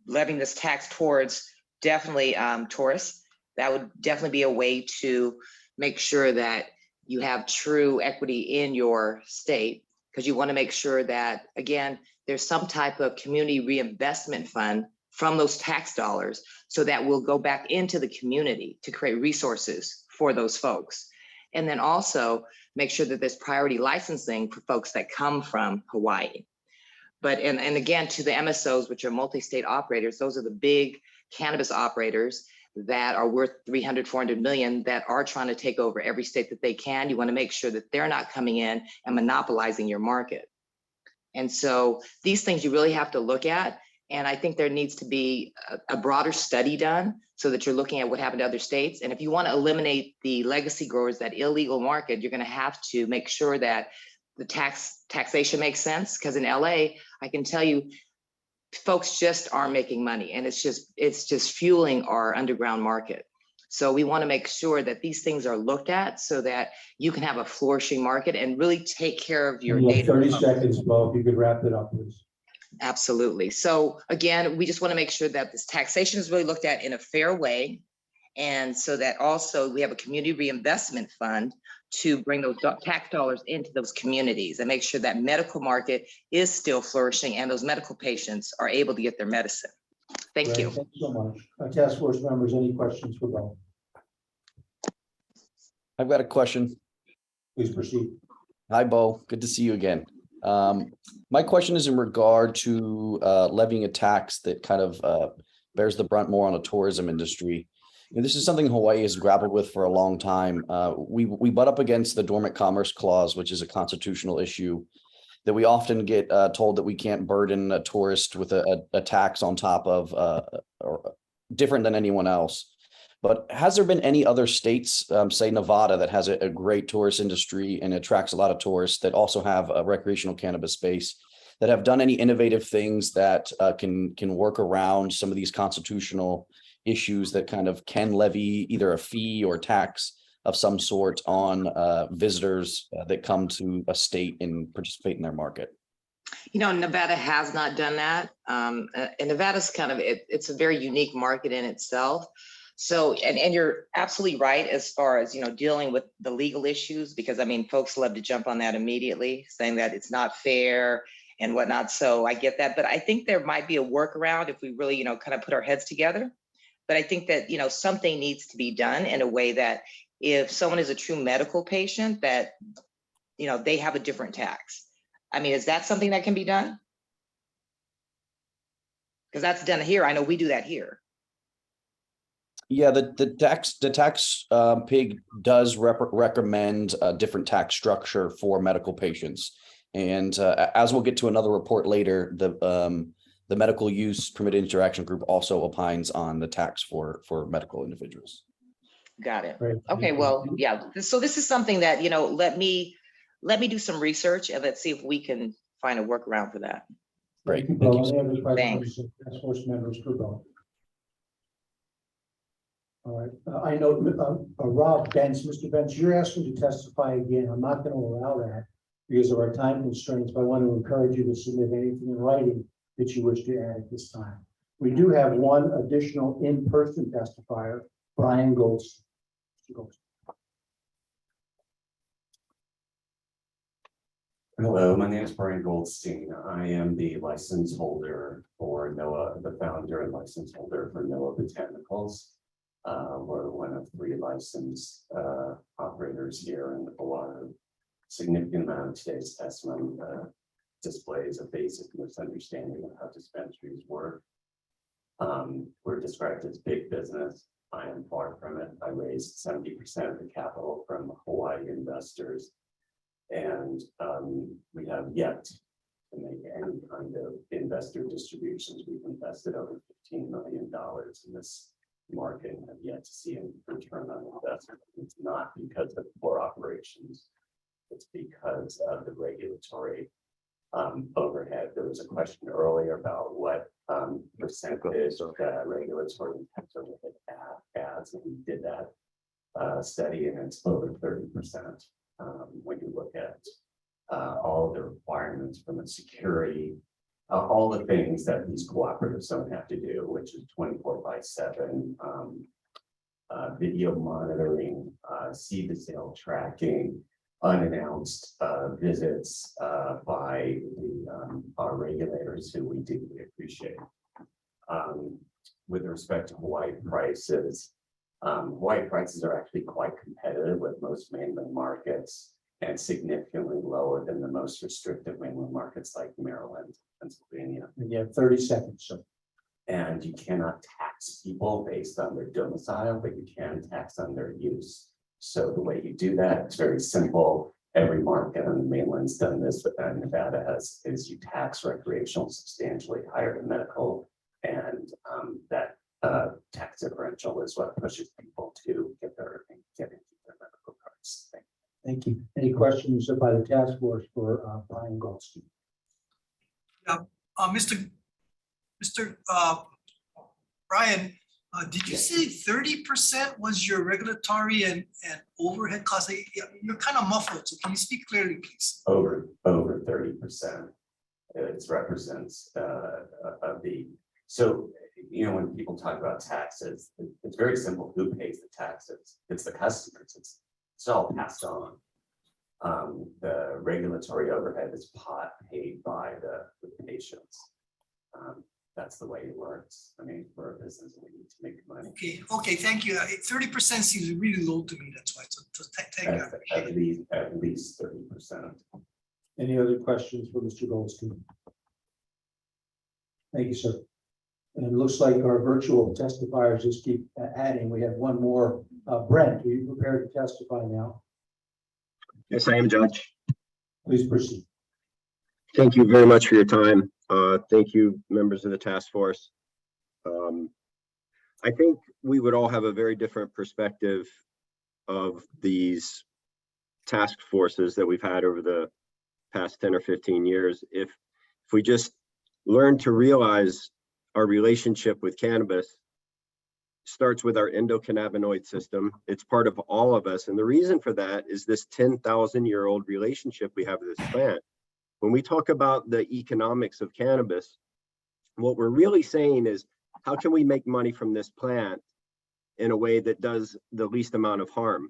levying this tax towards definitely tourists. That would definitely be a way to make sure that you have true equity in your state, because you want to make sure that, again, there's some type of community reinvestment fund from those tax dollars so that will go back into the community to create resources for those folks. And then also make sure that there's priority licensing for folks that come from Hawaii. But, and again, to the MSOs, which are multi-state operators, those are the big cannabis operators that are worth 300, 400 million that are trying to take over every state that they can. You want to make sure that they're not coming in and monopolizing your market. And so these things you really have to look at. And I think there needs to be a broader study done so that you're looking at what happened to other states. And if you want to eliminate the legacy growers, that illegal market, you're going to have to make sure that the taxation makes sense. Because in LA, I can tell you, folks just aren't making money, and it's just fueling our underground market. So we want to make sure that these things are looked at so that you can have a flourishing market and really take care of your native.
30 seconds, Bo, if you could wrap it up, please.
Absolutely. So again, we just want to make sure that this taxation is really looked at in a fair way. And so that also we have a community reinvestment fund to bring those tax dollars into those communities and make sure that medical market is still flourishing and those medical patients are able to get their medicine. Thank you.
Thank you so much. Task force members, any questions for Bo?
I've got a question.
Please proceed.
Hi, Bo. Good to see you again. My question is in regard to levying a tax that kind of bears the brunt more on the tourism industry. This is something Hawaii has grappled with for a long time. We butt up against the Dormant Commerce Clause, which is a constitutional issue that we often get told that we can't burden a tourist with a tax on top of or different than anyone else. But has there been any other states, say Nevada, that has a great tourist industry and attracts a lot of tourists that also have a recreational cannabis space, that have done any innovative things that can work around some of these constitutional issues that kind of can levy either a fee or tax of some sort on visitors that come to a state and participate in their market?
You know, Nevada has not done that. And Nevada's kind of, it's a very unique market in itself. So, and you're absolutely right as far as, you know, dealing with the legal issues, because I mean, folks love to jump on that immediately, saying that it's not fair and whatnot. So I get that, but I think there might be a workaround if we really, you know, kind of put our heads together. But I think that, you know, something needs to be done in a way that if someone is a true medical patient, that, you know, they have a different tax. I mean, is that something that can be done? Because that's done here. I know we do that here.
Yeah, the tax pig does recommend a different tax structure for medical patients. And as we'll get to another report later, the medical use permitted interaction group also opines on the tax for medical individuals.
Got it.
Right.
Okay, well, yeah. So this is something that, you know, let me do some research and let's see if we can find a workaround for that.
Great.
Thank
Thank
you.
you.
Any other
Thanks.
questions, task force members, Kubo? All right, I know, Rob Benz, Mr. Benz, you're asking to testify again. I'm not going to allow that because of our time constraints, but I want to encourage you to submit anything in writing that you wish to add at this time. We do have one additional in-person testifier, Brian Goldstein. Mr. Goldstein.
Hello, my name is Brian Goldstein. I am the license holder for NOAA, the founder and license holder for NOAA Botanicals. We're one of 3 licensed operators here in Oahu. Significant amount of today's testimony displays a basic misunderstanding of how dispensaries work. We're described as big business. I am far from it. I raised 70% of the capital from Hawaii investors. And we have yet to make any kind of investor distributions. We've invested over $15 million in this market and have yet to see any return on investment. It's not because of poor operations. It's because of the regulatory overhead. There was a question earlier about what percentage of that regulatory overhead adds, and we did that study, and it's over 30%. When you look at all the requirements from a security, all the things that these cooperatives don't have to do, which is 24/7 video monitoring, seed to sale tracking, unannounced visits by our regulators, who we deeply appreciate. With respect to Hawaii prices are actually quite competitive with most mainland markets and significantly lower than the most restrictive mainland markets like Maryland, Pennsylvania.
And you have 30 seconds, sir.
And you cannot tax people based on their domicile, but you can tax on their use. So the way you do that, it's very simple. Every market on the mainland's done this, but Nevada is you tax recreational substantially higher than medical. And that tax differential is what pushes people to get their medical cards.
Thank you. Any questions by the task force for Brian Goldstein?
Mr. Brian, did you say 30% was your regulatory and overhead costs? You're kind of muffled, so can you speak clearly, please?
Over 30%. It represents of the, so, you know, when people talk about taxes, it's very simple. Who pays the taxes? It's the customers. It's all passed on. The regulatory overhead is paid by the patients. That's the way it works. I mean, for a business, we need to make money.
Okay, thank you. 30% seems really low to me. That's why. So thank you.
At least 30%.
Any other questions for Mr. Goldstein? Thank you, sir. And it looks like our virtual testifiers just keep adding. We have one more. Brent, are you prepared to testify now?
Yes, I am, Judge.
Please proceed.
Thank you very much for your time. Thank you, members of the task force. I think we would all have a very different perspective of these task forces that we've had over the past 10 or 15 years if we just learn to realize our relationship with cannabis starts with our endocannabinoid system. It's part of all of us. And the reason for that is this 10,000-year-old relationship we have with this plant. When we talk about the economics of cannabis, what we're really saying is, how can we make money from this plant in a way that does the least amount of harm?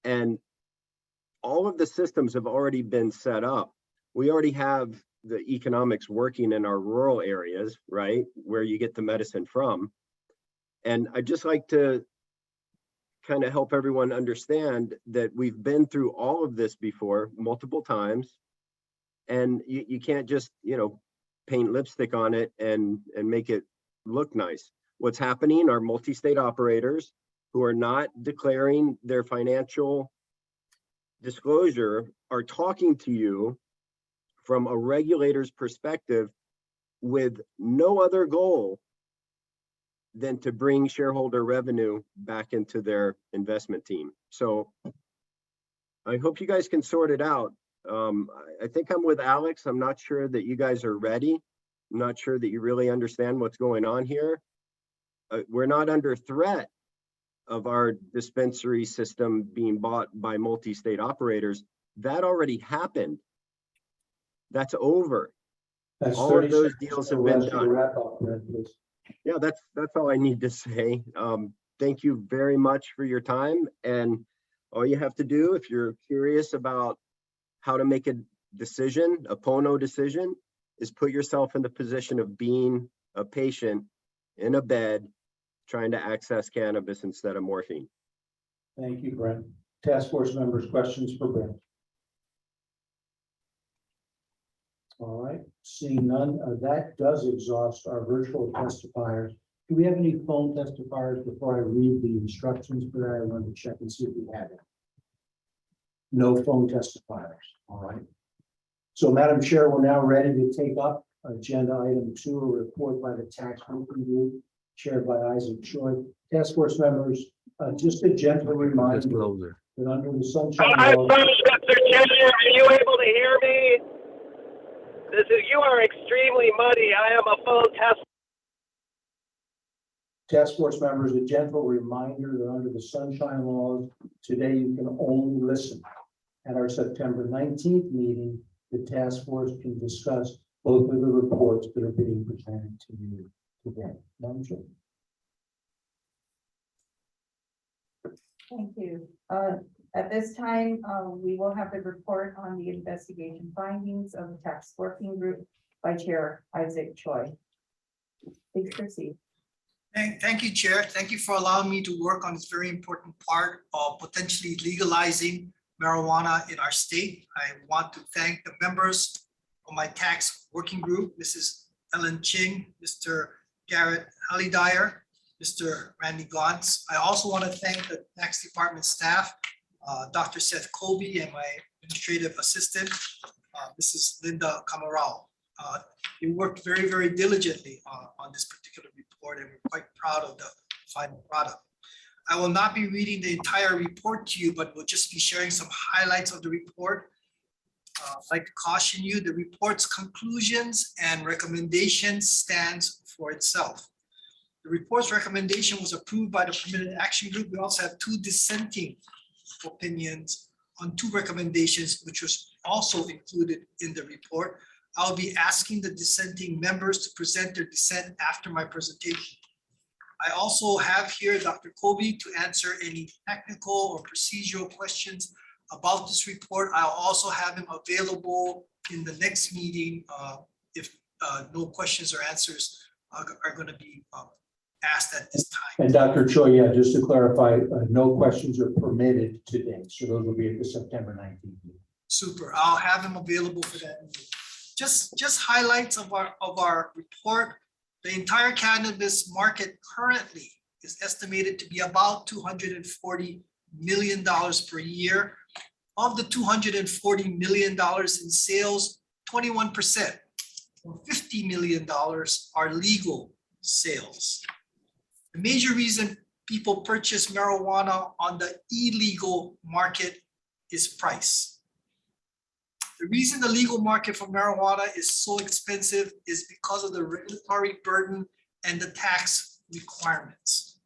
And all of the systems have already been set up. We already have the economics working in our rural areas, right, where you get the medicine from. And I'd just like to kind of help everyone understand that we've been through all of this before multiple times. And you can't just, paint lipstick on it and make it look nice. What's happening are multi-state operators who are not declaring their financial disclosure are talking to you from a regulator's perspective with no other goal than to bring shareholder revenue back into their investment team. So I hope you guys can sort it out. I think I'm with Alex. I'm not sure that you guys are ready. I'm not sure that you really understand what's going on here. We're not under threat of our dispensary system being bought by multi-state operators. That already happened. That's over.
That's
all of those deals have been done.
Wrap up, Brent, please.
Yeah, that's all I need to say. Thank you very much for your time. And all you have to do, if you're curious about how to make a decision, a PONO decision, is put yourself in the position of being a patient in a bed trying to access cannabis instead of morphine.
Thank you, Brent. Task force members, questions for Brent? All right, seeing none, that does exhaust our virtual testifiers. Do we have any phone testifiers before I read the instructions for that? I want to check and see if we have it. No phone testifiers, all right. So Madam Chair, we're now ready to take up agenda item 2, a report by the tax working group chaired by Isaac Choi. Task force members, just a gentle reminder that under the sunshine law.
Mr. Chair, are you able to hear me? You are extremely muddy. I am a phone test.
Task force members, a gentle reminder that under the sunshine laws, today you can only listen. At our September 19th meeting, the task force can discuss both of the reports that are being presented to you today. Madam Chair.
Thank you. At this time, we will have the report on the investigation findings of the tax working group by Chair Isaac Choi. Please proceed.
Thank you, Chair. Thank you for allowing me to work on this very important part of potentially legalizing marijuana in our state. I want to thank the members of my tax working group, Mrs. Ellen Ching, Mr. Garrett Hallidyer, Mr. Randy Gantz. I also want to thank the tax department staff, Dr. Seth Colby, and my administrative assistant, Mrs. Linda Camarao. You worked very, very diligently on this particular report, and we're quite proud of the final product. I will not be reading the entire report to you, but we'll just be sharing some highlights of the report. I'd like to caution you, the report's conclusions and recommendations stands for itself. The report's recommendation was approved by the Permitted Action Group. We also have 2 dissenting opinions on 2 recommendations, which was also included in the report. I'll be asking the dissenting members to present their dissent after my presentation. I also have here Dr. Colby to answer any technical or procedural questions about this report. I'll also have him available in the next meeting if no questions or answers are going to be asked at this time.
And Dr. Choi, yeah, just to clarify, no questions are permitted today. So those will be at the September 19th meeting.
Super. I'll have him available for that meeting. Just highlights of our report. The entire cannabis market currently is estimated to be about $240 million per year. Of the $240 million in sales, 21% or $50 million are legal sales. The major reason people purchase marijuana on the illegal market is price. The reason the legal market for marijuana is so expensive is because of the regulatory burden and the tax requirements.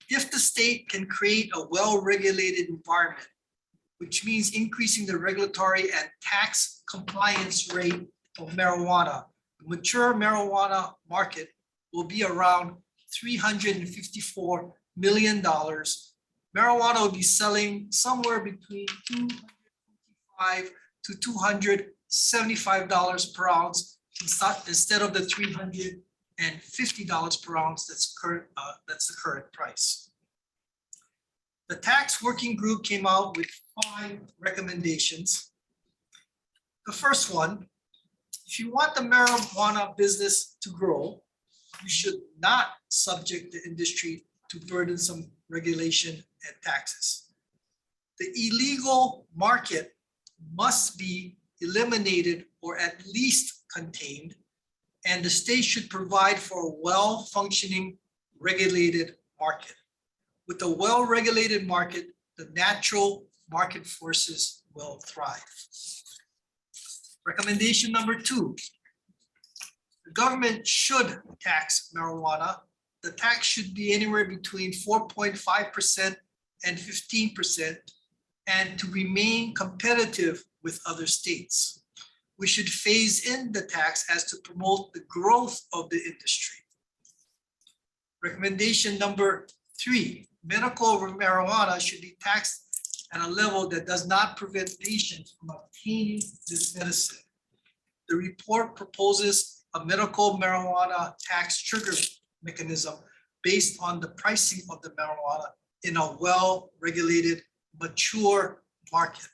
If the state can create a well-regulated environment, which means increasing the regulatory and tax compliance rate of marijuana, the mature marijuana market will be around $354 million. Marijuana will be selling somewhere between $255 to $275 per ounce instead of the $350 per ounce that's the current price. The tax working group came out with 5 recommendations. The first one, if you want the marijuana business to grow, you should not subject the industry to burdensome regulation and taxes. The illegal market must be eliminated or at least contained, and the state should provide for a well-functioning regulated market. With a well-regulated market, the natural market forces will thrive. Recommendation number 2, the government should tax marijuana. The tax should be anywhere between 4.5% and 15%, and to remain competitive with other states. We should phase in the tax as to promote the growth of the industry. Recommendation number 3, medical marijuana should be taxed at a level that does not prevent patients from obtaining this medicine. The report proposes a medical marijuana tax trigger mechanism based on the pricing of the marijuana in a well-regulated, mature market.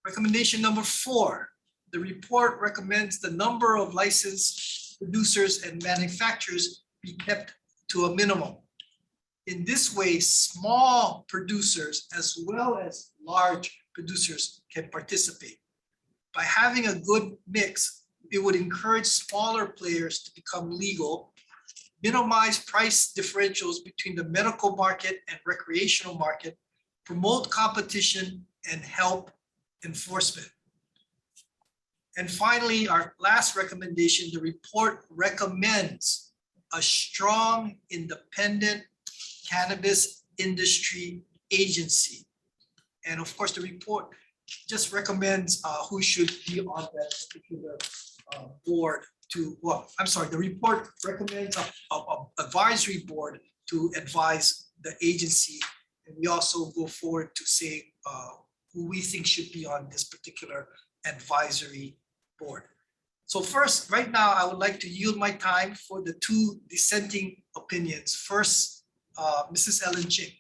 Recommendation number 4, the report recommends the number of licensed producers and manufacturers be kept to a minimum. In this way, small producers as well as large producers can participate. By having a good mix, it would encourage smaller players to become legal, minimize price differentials between the medical market and recreational market, promote competition, and help enforcement. And finally, our last recommendation, the report recommends a strong, independent cannabis industry agency. And of course, the report just recommends who should be on that particular board to, well, I'm sorry, the report recommends a advisory board to advise the agency. And we also go forward to say who we think should be on this particular advisory board. So first, right now, I would like to yield my time for the 2 dissenting opinions. First, Mrs. Ellen Ching.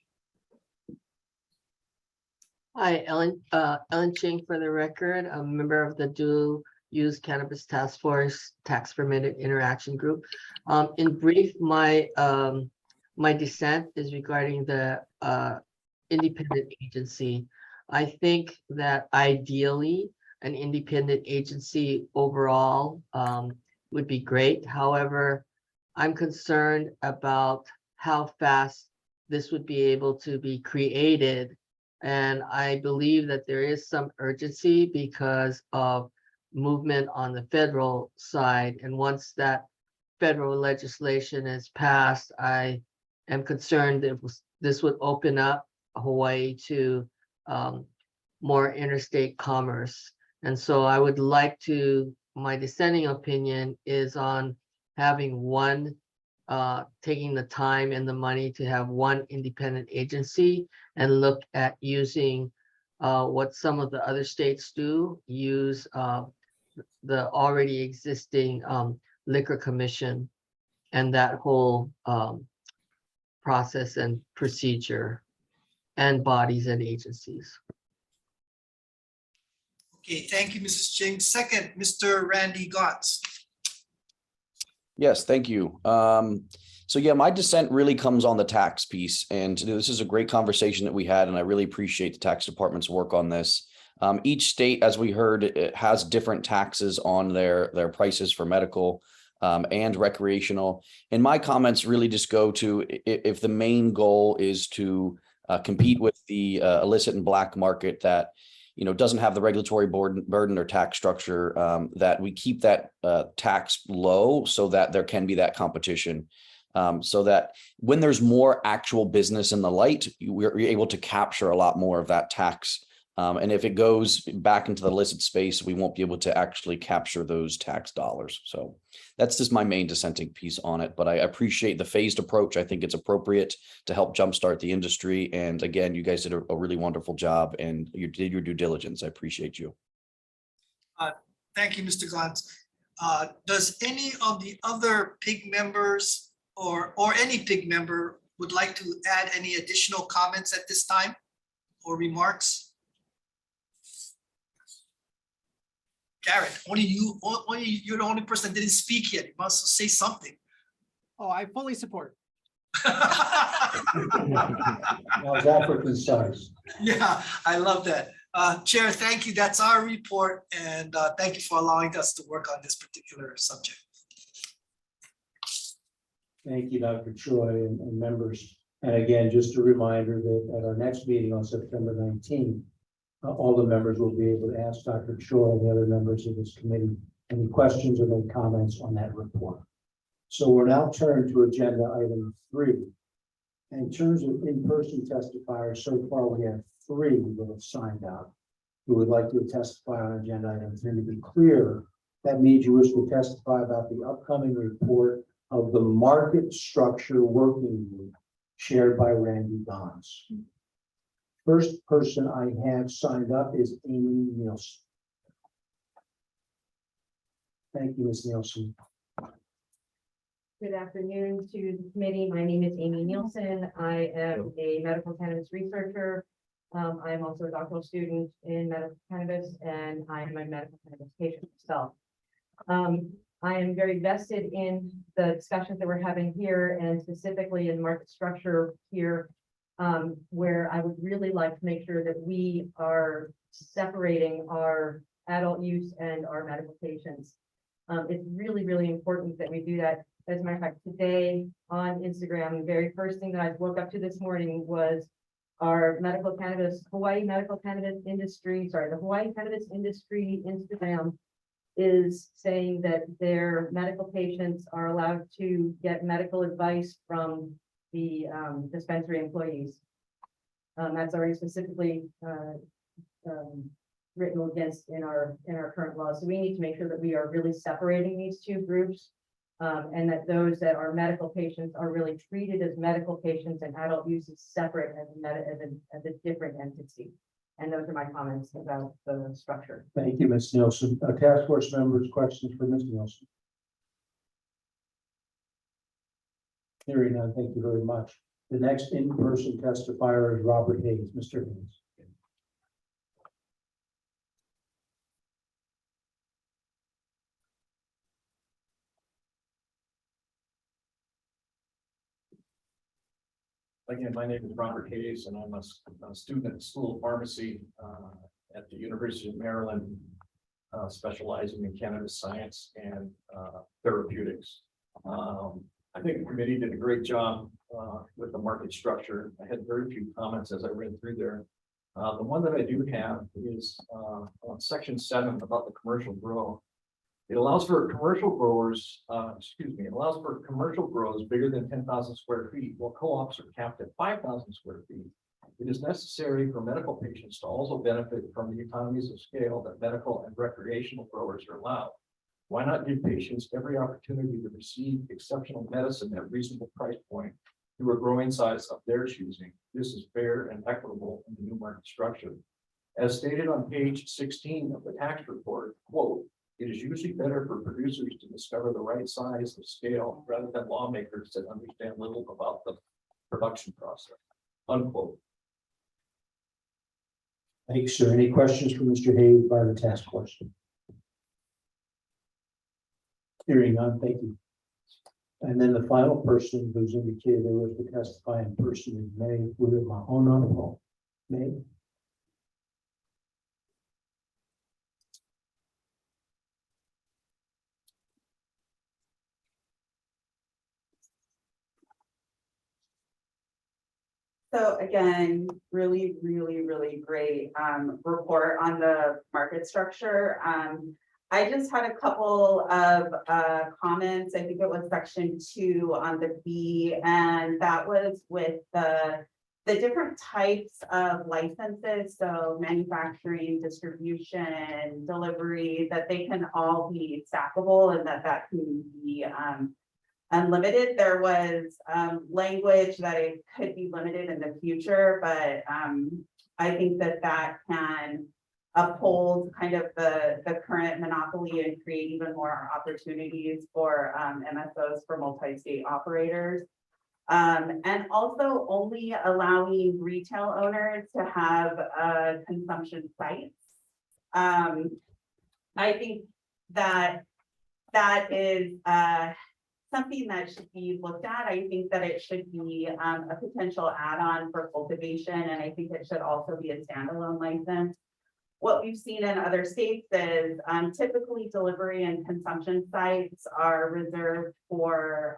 Hi, Ellen Ching for the record. I'm a member of the Dual Use Cannabis Task Force Tax Permitted Interaction Group. In brief, my dissent is regarding the independent agency. I think that ideally an independent agency overall would be great. However, I'm concerned about how fast this would be able to be created. And I believe that there is some urgency because of movement on the federal side. And once that federal legislation is passed, I am concerned that this would open up Hawaii to more interstate commerce. And so I would like to, my dissenting opinion is on having one, taking the time and the money to have one independent agency and look at using what some of the other states do, use the already existing liquor commission and that whole process and procedure and bodies and agencies.
Okay, thank you, Mrs. Ching. Second, Mr. Randy Gotts.
Yes, thank you. So yeah, my dissent really comes on the tax piece, and this is a great conversation that we had, and I really appreciate the tax department's work on this. Each state, as we heard, it has different taxes on their prices for medical and recreational. And my comments really just go to if the main goal is to compete with the illicit and black market that doesn't have the regulatory burden or tax structure, that we keep that tax low so that there can be that competition. So that when there's more actual business in the light, we're able to capture a lot more of that tax. And if it goes back into the illicit space, we won't be able to actually capture those tax dollars. So that's just my main dissenting piece on it. But I appreciate the phased approach. I think it's appropriate to help jumpstart the industry. And again, you guys did a really wonderful job, and you did your due diligence. I appreciate you.
Thank you, Mr. Glanz. Does any of the other PIG members or any PIG member would like to add any additional comments at this time or remarks? Garrett, you're the only person that didn't speak yet. You must say something.
Oh, I fully support.
That was African size.
Yeah, I love that. Chair, thank you. That's our report. And thank you for allowing us to work on this particular subject.
Thank you, Dr. Choi and members. And again, just a reminder that at our next meeting on September 19th, all the members will be able to ask Dr. Choi and the other members of this committee any questions or make comments on that report. So we're now turned to agenda item 3. And in terms of in-person testifiers, so far we have 3 that have signed up who would like to testify on agenda item 3. To be clear, that means you wish to testify about the upcoming report of the market structure working group chaired by Randy Gons. First person I have signed up is Amy Nielsen. Thank you, Ms. Nielsen.
Good afternoon to the committee. My name is Amy Nielsen. I am a medical cannabis researcher. I am also a doctoral student in medical cannabis, and I am a medical cannabis patient myself. I am very vested in the discussions that we're having here, and specifically in market structure here, where I would really like to make sure that we are separating our adult use and our medical patients. It's really, really important that we do that. As a matter of fact, today on Instagram, the very first thing that I woke up to this morning was our medical cannabis, Hawaii medical cannabis industry, the Hawaii cannabis industry Instagram is saying that their medical patients are allowed to get medical advice from the dispensary employees. That's already specifically written against in our current law. So we need to make sure that we are really separating these two groups, and that those that are medical patients are really treated as medical patients, and adult use is separate as a different entity. And those are my comments about the structure.
Thank you, Ms. Nielsen. Task force members, questions for Ms. Nielsen? Hearing none, thank you very much. The next in-person testifier is Robert Hayes. Mr. Hayes.
Again, my name is Robert Hayes, and I'm a student at the School of Pharmacy at the University of Maryland, specializing in cannabis science and therapeutics. I think the committee did a great job with the market structure. I had very few comments as I read through there. The one that I do have is on section 7 about the commercial grow. It allows for commercial growers, it allows for commercial grows bigger than 10,000 square feet, while co-ops are capped at 5,000 square feet. It is necessary for medical patients to also benefit from the economies of scale that medical and recreational growers are allowed. Why not give patients every opportunity to receive exceptional medicine at a reasonable price point through a growing size of their choosing? This is fair and equitable in the new market structure. As stated on page 16 of the tax report, quote, "It is usually better for producers to discover the right size of scale rather than lawmakers that understand little about the production process," unquote.
Thank you, sir. Any questions for Mr. Hayes by the task force? Hearing none, thank you. And then the final person who's indicated they wish to testify in person is May. We have my own honorable. May.
So again, really, really, really great report on the market structure. I just had a couple of comments. I think it was section 2 on the B, and that was with the different types of licenses. So manufacturing, distribution, delivery, that they can all be stackable and that can be unlimited. There was language that it could be limited in the future, but I think that can uphold kind of the current monopoly and create even more opportunities for MSOs, for multi-state operators. And also only allowing retail owners to have consumption sites. I think that is something that should be looked at. I think that it should be a potential add-on for cultivation, and I think it should also be a standalone license. What we've seen in other states is typically delivery and consumption sites are reserved for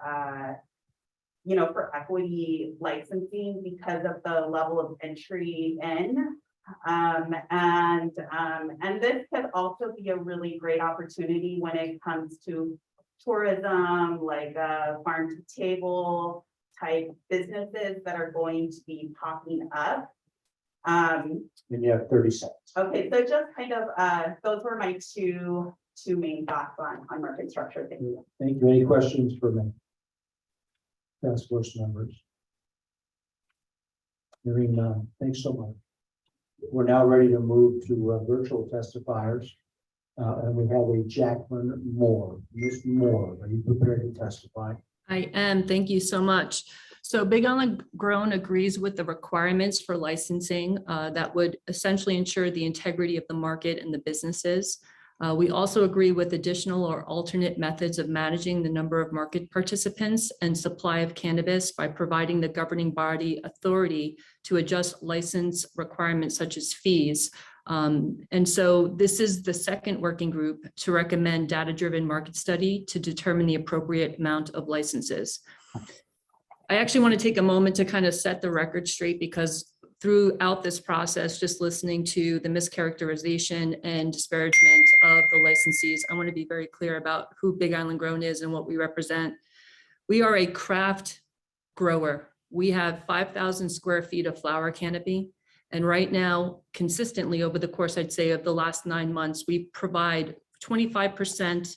for equity licensing because of the level of entry in. And this could also be a really great opportunity when it comes to tourism, like farm to table type businesses that are going to be popping up.
And you have 30 seconds.
Okay, so just kind of those were my two main thoughts on market structure. Thank you.
Thank you. Any questions for me? Task force members? Hearing none. Thanks so much. We're now ready to move to virtual testifiers. And we have a Jacqueline Moore. Ms. Moore, are you prepared to testify?
I am. Thank you so much. So Big Island Grown agrees with the requirements for licensing that would essentially ensure the integrity of the market and the businesses. We also agree with additional or alternate methods of managing the number of market participants and supply of cannabis by providing the governing body authority to adjust license requirements such as fees. And so this is the second working group to recommend data-driven market study to determine the appropriate amount of licenses. I actually want to take a moment to kind of set the record straight, because throughout this process, just listening to the mischaracterization and disparagement of the licensees, I want to be very clear about who Big Island Grown is and what we represent. We are a craft grower. We have 5,000 square feet of flower canopy. And right now, consistently over the course, I'd say, of the last 9 months, we provide 25%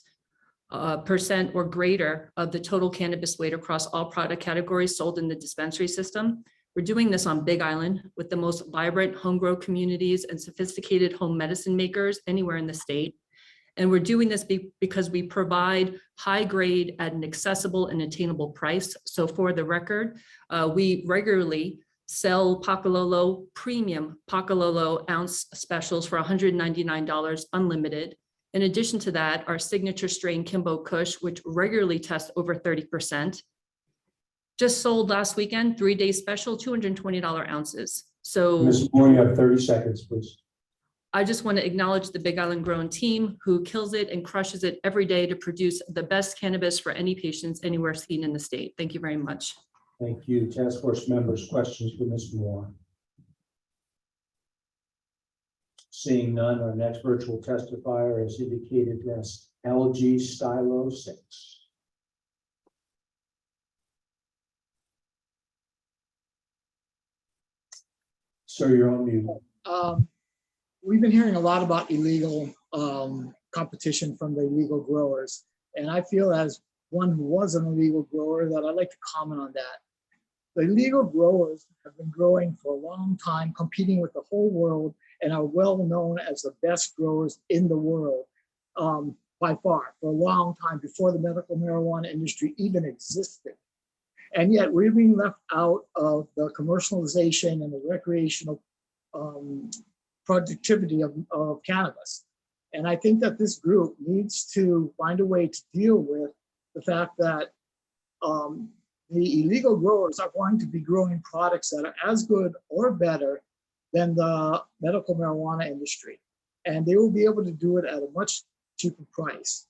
or greater of the total cannabis weight across all product categories sold in the dispensary system. We're doing this on Big Island with the most vibrant home grow communities and sophisticated home medicine makers anywhere in the state. And we're doing this because we provide high grade at an accessible and attainable price. So for the record, we regularly sell Pacololo premium Pacololo ounce specials for $199 unlimited. In addition to that, our signature strain Kimbo Kush, which regularly tests over 30%, just sold last weekend, 3-day special, $220 ounces. So
Ms. Moore, you have 30 seconds, please.
I just want to acknowledge the Big Island Grown team who kills it and crushes it every day to produce the best cannabis for any patients anywhere seen in the state. Thank you very much.
Thank you. Task force members, questions for Ms. Moore? Seeing none, our next virtual testifier is indicated as LG Stylo 6. Sir, you're on mute.
We've been hearing a lot about illegal competition from the illegal growers. And I feel, as one who was an illegal grower, that I'd like to comment on that. The illegal growers have been growing for a long time, competing with the whole world, and are well known as the best growers in the world by far, for a long time, before the medical marijuana industry even existed. And yet we're being left out of the commercialization and the recreational productivity of cannabis. And I think that this group needs to find a way to deal with the fact that the illegal growers are going to be growing products that are as good or better than the medical marijuana industry. And they will be able to do it at a much cheaper price.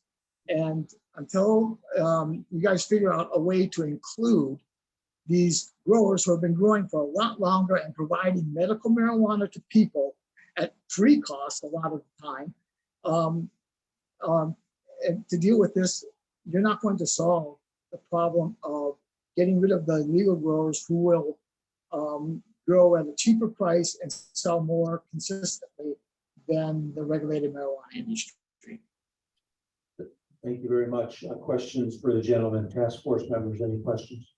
And until you guys figure out a way to include these growers who have been growing for a lot longer and providing medical marijuana to people at free cost a lot of the time, and to deal with this, you're not going to solve the problem of getting rid of the legal growers who will grow at a cheaper price and sell more consistently than the regulated marijuana industry.
Thank you very much. Questions for the gentleman, task force members, any questions?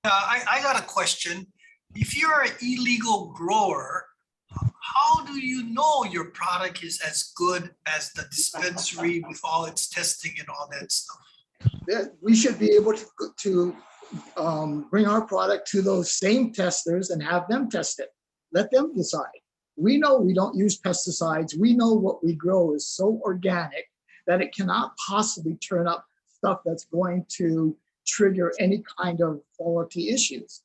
I got a question. If you're an illegal grower, how do you know your product is as good as the dispensary with all its testing and all that stuff?
We should be able to bring our product to those same testers and have them test it. Let them decide. We know we don't use pesticides. We know what we grow is so organic that it cannot possibly turn up stuff that's going to trigger any kind of quality issues.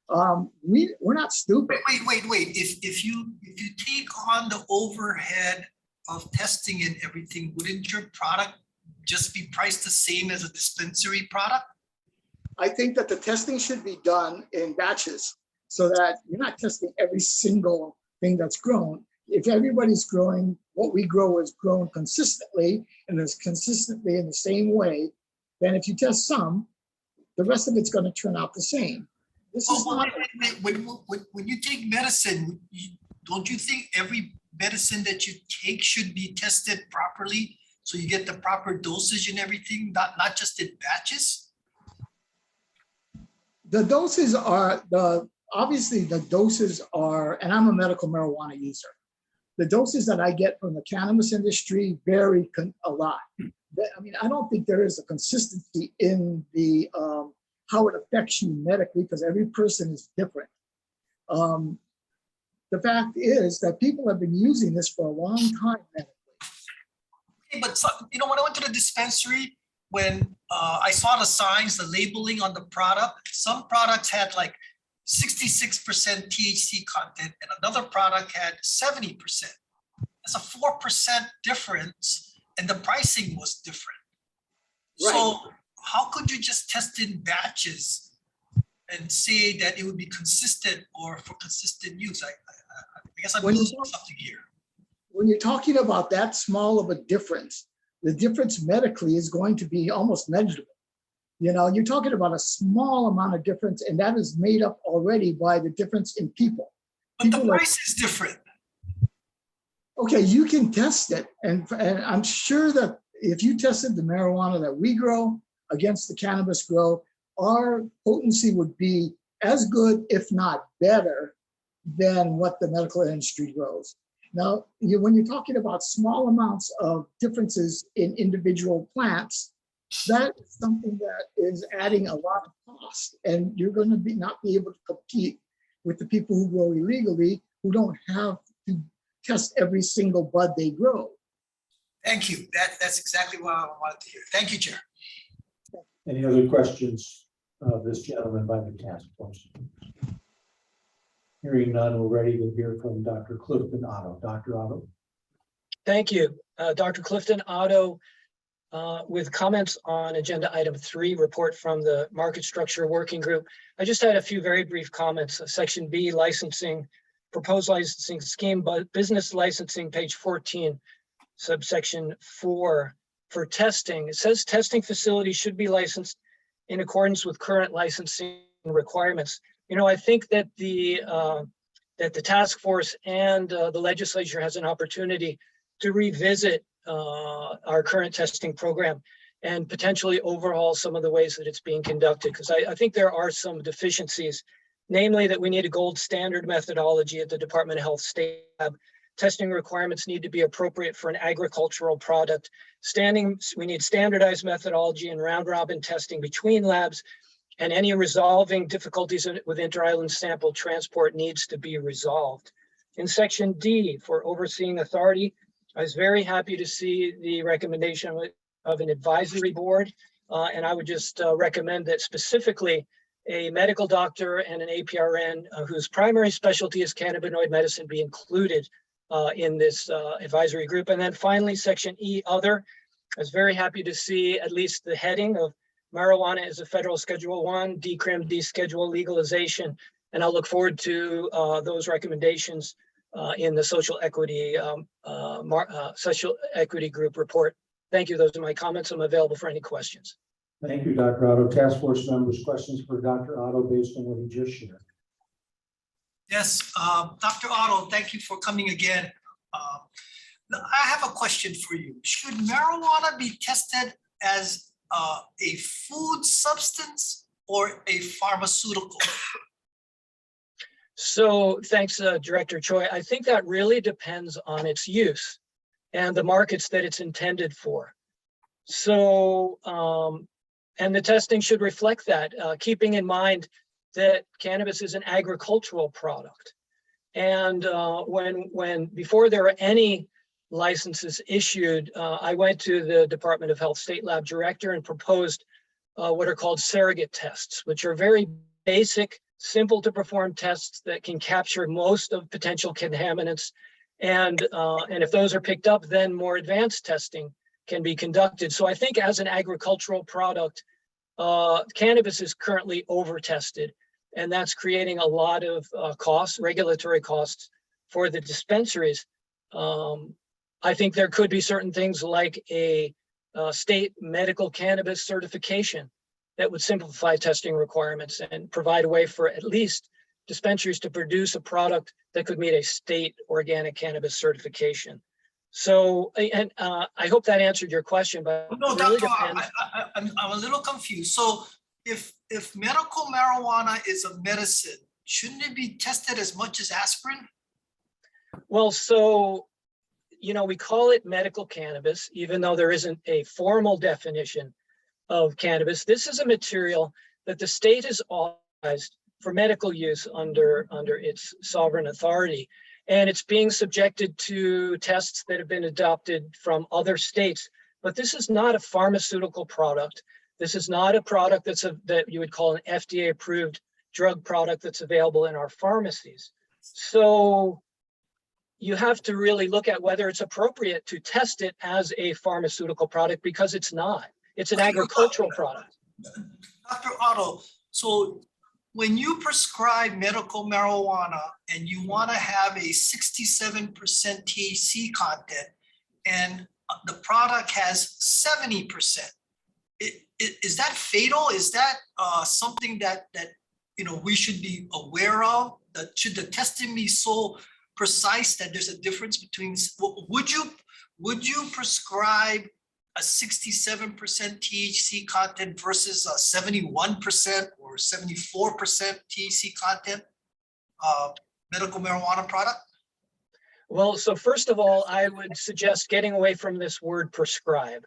We're not stupid.
Wait. If you take on the overhead of testing and everything, wouldn't your product just be priced the same as a dispensary product?
I think that the testing should be done in batches so that you're not testing every single thing that's grown. If everybody's growing, what we grow is grown consistently and is consistently in the same way, then if you test some, the rest of it's going to turn out the same. This is not.
When you take medicine, don't you think every medicine that you take should be tested properly so you get the proper dosage and everything, not just in batches?
The doses are obviously the doses are, and I'm a medical marijuana user. The doses that I get from the cannabis industry vary a lot. I mean, I don't think there is a consistency in the how it affects you medically because every person is different. The fact is that people have been using this for a long time medically.
Okay, but when I went to the dispensary, when I saw the signs, the labeling on the product, some products had like 66% THC content and another product had 70%. That's a 4% difference and the pricing was different. Right. So how could you just test in batches and say that it would be consistent or for consistent use? I guess I'm losing something here.
When you're talking about that small of a difference, the difference medically is going to be almost negligible. You know, you're talking about a small amount of difference, and that is made up already by the difference in people.
But the price is different.
Okay, you can test it, and I'm sure that if you tested the marijuana that we grow against the cannabis grow, our potency would be as good, if not better, than what the medical industry grows. Now, when you're talking about small amounts of differences in individual plants, that is something that is adding a lot of cost, and you're going to not be able to compete with the people who grow illegally who don't have to test every single bud they grow.
Thank you. That's exactly what I wanted to hear. Thank you, Chair.
Any other questions of this gentleman by the task force? Hearing none, we're ready to hear from Dr. Clifton Otto. Dr. Otto.
Thank you. Dr. Clifton Otto, with comments on agenda item 3, report from the Market Structure Working Group. I just had a few very brief comments. Section B, licensing, proposed licensing scheme, but business licensing, page 14, subsection 4, for testing. It says testing facilities should be licensed in accordance with current licensing requirements. You know, I think that the task force and the legislature has an opportunity to revisit our current testing program and potentially overhaul some of the ways that it's being conducted, because I think there are some deficiencies, namely that we need a gold standard methodology at the Department of Health State Lab. Testing requirements need to be appropriate for an agricultural product. We need standardized methodology and round robin testing between labs, and any resolving difficulties with inter-island sample transport needs to be resolved. In section D, for overseeing authority, I was very happy to see the recommendation of an advisory board. And I would just recommend that specifically a medical doctor and an APRN whose primary specialty is cannabinoid medicine be included in this advisory group. And then finally, section E, other. I was very happy to see at least the heading of marijuana as a federal Schedule 1, decrim, deschedule legalization. And I'll look forward to those recommendations in the social equity group report. Thank you. Those are my comments. I'm available for any questions.
Thank you, Dr. Otto. Task Force members, questions for Dr. Otto based on what he just shared?
Yes, Dr. Otto, thank you for coming again. I have a question for you. Should marijuana be tested as a food substance or a pharmaceutical?
So thanks, Director Choi. I think that really depends on its use and the markets that it's intended for. So, and the testing should reflect that, keeping in mind that cannabis is an agricultural product. And before there were any licenses issued, I went to the Department of Health State Lab Director and proposed what are called surrogate tests, which are very basic, simple to perform tests that can capture most of potential contaminants. And if those are picked up, then more advanced testing can be conducted. So I think as an agricultural product, cannabis is currently over-tested, and that's creating a lot of costs, regulatory costs for the dispensaries. I think there could be certain things like a state medical cannabis certification that would simplify testing requirements and provide a way for at least dispensaries to produce a product that could meet a state organic cannabis certification. So, and I hope that answered your question, but
No,
it really
Dr.
depends.
I'm a little confused. So if medical marijuana is a medicine, shouldn't it be tested as much as aspirin?
Well, so, you know, we call it medical cannabis, even though there isn't a formal definition of cannabis. This is a material that the state has authorized for medical use under its sovereign authority. And it's being subjected to tests that have been adopted from other states. But this is not a pharmaceutical product. This is not a product that you would call an FDA-approved drug product that's available in our pharmacies. So you have to really look at whether it's appropriate to test it as a pharmaceutical product, because it's not. It's an agricultural product.
Dr. Otto, so when you prescribe medical marijuana and you want to have a 67% THC content and the product has 70%, is that fatal? Is that something that we should be aware of? That should the testing be so precise that there's a difference between? Would you prescribe a 67% THC content versus a 71% or 74% THC content medical marijuana product?
Well, so first of all, I would suggest getting away from this word prescribe.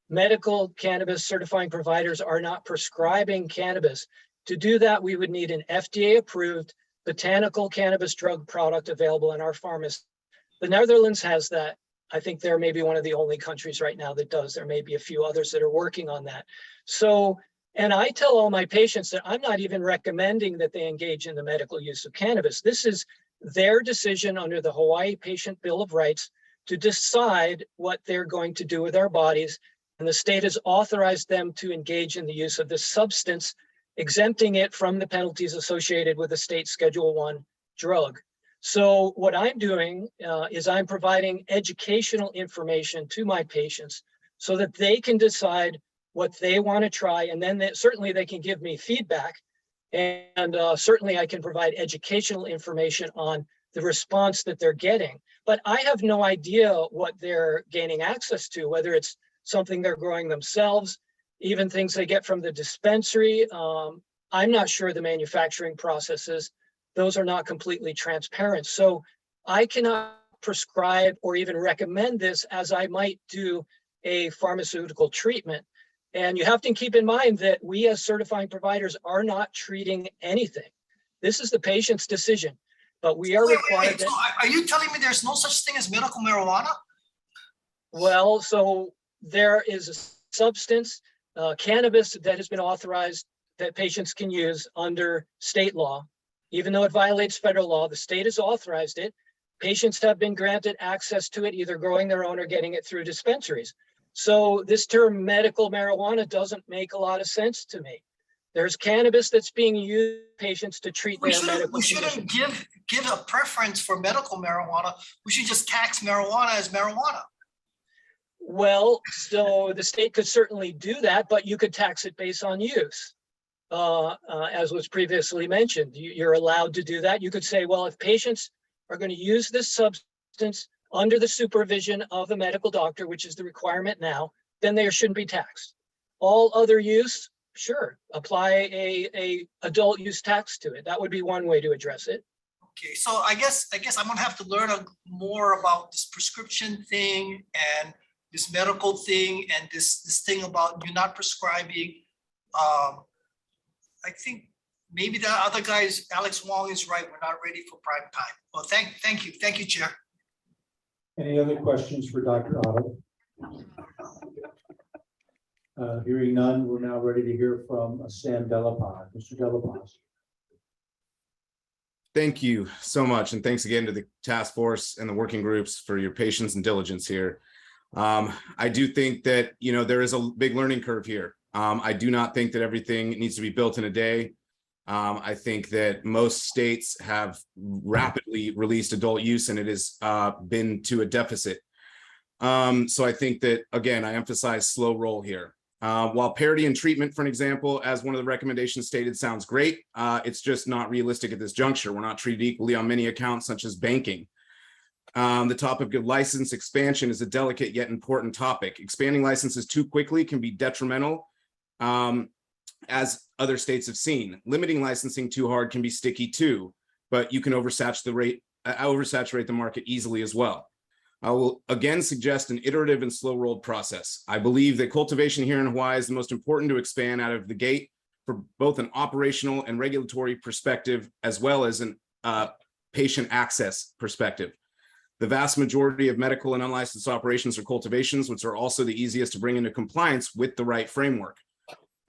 Medical cannabis certifying providers are not prescribing cannabis. To do that, we would need an FDA-approved botanical cannabis drug product available in our pharmacy. The Netherlands has that. I think they're maybe one of the only countries right now that does. There may be a few others that are working on that. So, and I tell all my patients that I'm not even recommending that they engage in the medical use of cannabis. This is their decision under the Hawaii Patient Bill of Rights to decide what they're going to do with their bodies. And the state has authorized them to engage in the use of this substance, exempting it from the penalties associated with a state Schedule 1 drug. So what I'm doing is I'm providing educational information to my patients so that they can decide what they want to try. And then certainly they can give me feedback. And certainly I can provide educational information on the response that they're getting. But I have no idea what they're gaining access to, whether it's something they're growing themselves, even things they get from the dispensary. I'm not sure the manufacturing processes. Those are not completely transparent. So I cannot prescribe or even recommend this as I might do a pharmaceutical treatment. And you have to keep in mind that we as certifying providers are not treating anything. This is the patient's decision, but we are required.
So are you telling me there's no such thing as medical marijuana?
Well, so there is a substance cannabis that has been authorized that patients can use under state law. Even though it violates federal law, the state has authorized it. Patients have been granted access to it, either growing their own or getting it through dispensaries. So this term medical marijuana doesn't make a lot of sense to me. There's cannabis that's being used by patients to treat their medical
We shouldn't
conditions.
give a preference for medical marijuana. We should just tax marijuana as marijuana.
Well, so the state could certainly do that, but you could tax it based on use. As was previously mentioned, you're allowed to do that. You could say, well, if patients are going to use this substance under the supervision of a medical doctor, which is the requirement now, then they shouldn't be taxed. All other use, sure, apply a adult use tax to it. That would be one way to address it.
Okay, so I guess I'm gonna have to learn more about this prescription thing and this medical thing and this thing about you not prescribing. I think maybe the other guys, Alex Wong is right. We're not ready for prime time. Well, thank you, Chair.
Any other questions for Dr. Otto? Hearing none, we're now ready to hear from Sam Delapaz. Mr. Delapaz.
Thank you so much. And thanks again to the task force and the working groups for your patience and diligence here. I do think that, there is a big learning curve here. I do not think that everything needs to be built in a day. I think that most states have rapidly released adult use and it has been to a deficit. So I think that, again, I emphasize slow roll here. While parity in treatment, for an example, as one of the recommendations stated, sounds great, it's just not realistic at this juncture. We're not treated equally on many accounts, such as banking. The topic of license expansion is a delicate yet important topic. Expanding licenses too quickly can be detrimental, as other states have seen. Limiting licensing too hard can be sticky too, but you can oversaturate the market easily as well. I will again suggest an iterative and slow-rolled process. I believe that cultivation here in Hawaii is the most important to expand out of the gate for both an operational and regulatory perspective, as well as an patient access perspective. The vast majority of medical and unlicensed operations are cultivations, which are also the easiest to bring into compliance with the right framework.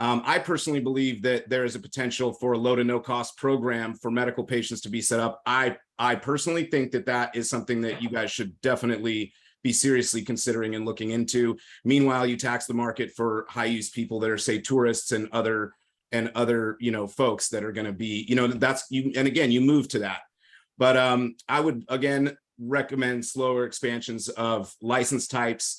I personally believe that there is a potential for a low to no cost program for medical patients to be set up. I personally think that that is something that you guys should definitely be seriously considering and looking into. Meanwhile, you tax the market for high use people that are, say, tourists and other folks that are going to be, that's you. And again, you move to that. But I would again recommend slower expansions of license types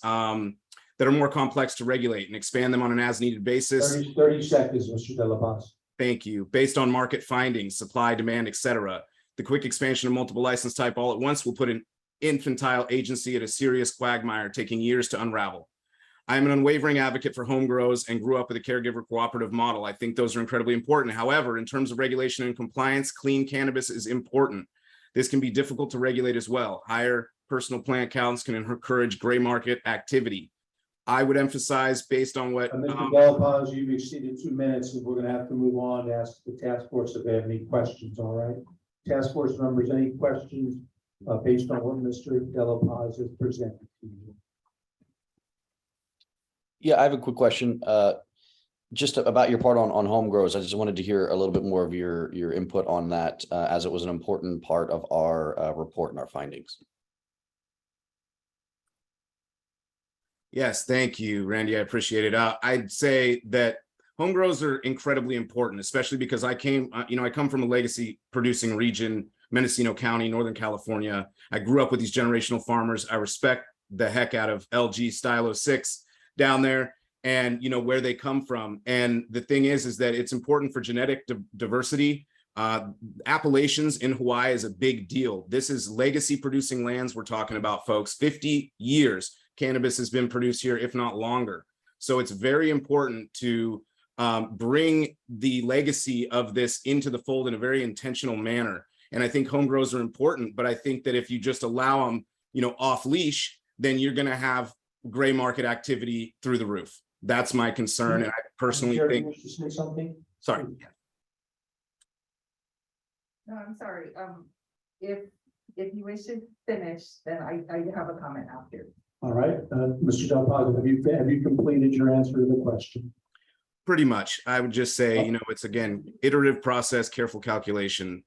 that are more complex to regulate and expand them on an as-needed basis.
30 seconds, Mr. Delapaz.
Thank you. Based on market findings, supply, demand, et cetera. The quick expansion of multiple license type all at once will put an infantile agency at a serious quagmire, taking years to unravel. I am an unwavering advocate for home grows and grew up with a caregiver cooperative model. I think those are incredibly important. However, in terms of regulation and compliance, clean cannabis is important. This can be difficult to regulate as well. Higher personal plant counts can encourage gray market activity. I would emphasize, based on what
Mr. Delapaz, you've exceeded 2 minutes, and we're going to have to move on to ask the task force if they have any questions. All right, task force members, any questions based on what Mr. Delapaz has presented to you?
Yeah, I have a quick question. Just about your part on home grows. I just wanted to hear a little bit more of your input on that, as it was an important part of our report and our findings.
Yes, thank you, Randy. I appreciate it. I'd say that home grows are incredibly important, especially because I come from a legacy producing region, Mendocino County, Northern California. I grew up with these generational farmers. I respect the heck out of LG Stylo 6 down there and where they come from. And the thing is that it's important for genetic diversity. Appellations in Hawaii is a big deal. This is legacy producing lands we're talking about, folks. 50 years. Cannabis has been produced here, if not longer. So it's very important to bring the legacy of this into the fold in a very intentional manner. And I think home grows are important, but I think that if you just allow them, off leash, then you're going to have gray market activity through the roof. That's my concern. And I personally think.
Wish to say something?
Sorry.
No, I'm sorry. If you wish to finish, then I have a comment after.
All right, Mr. Delapaz, have you completed your answer to the question?
Pretty much. I would just say, it's again, iterative process, careful calculation,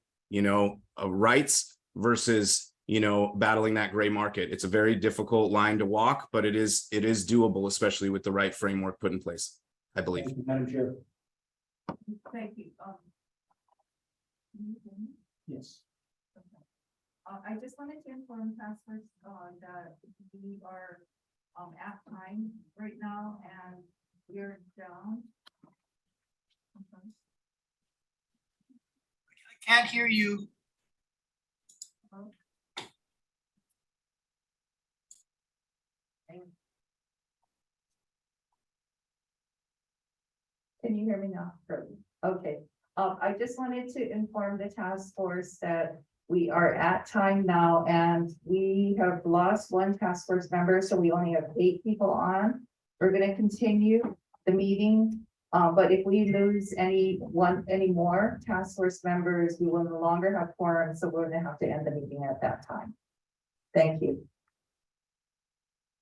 rights versus, battling that gray market. It's a very difficult line to walk, but it is doable, especially with the right framework put in place, I believe.
Thank you, Madam Chair.
Thank you.
Yes.
I just wanted to inform task force, that we are, at time right now and we're down.
I can't hear you.
Can you hear me now? Okay. I just wanted to inform the task force that we are at time now and we have lost one task force member, so we only have 8 people on. We're going to continue the meeting, but if we lose any more task force members, we will no longer have quorum, so we're going to have to end the meeting at that time. Thank you.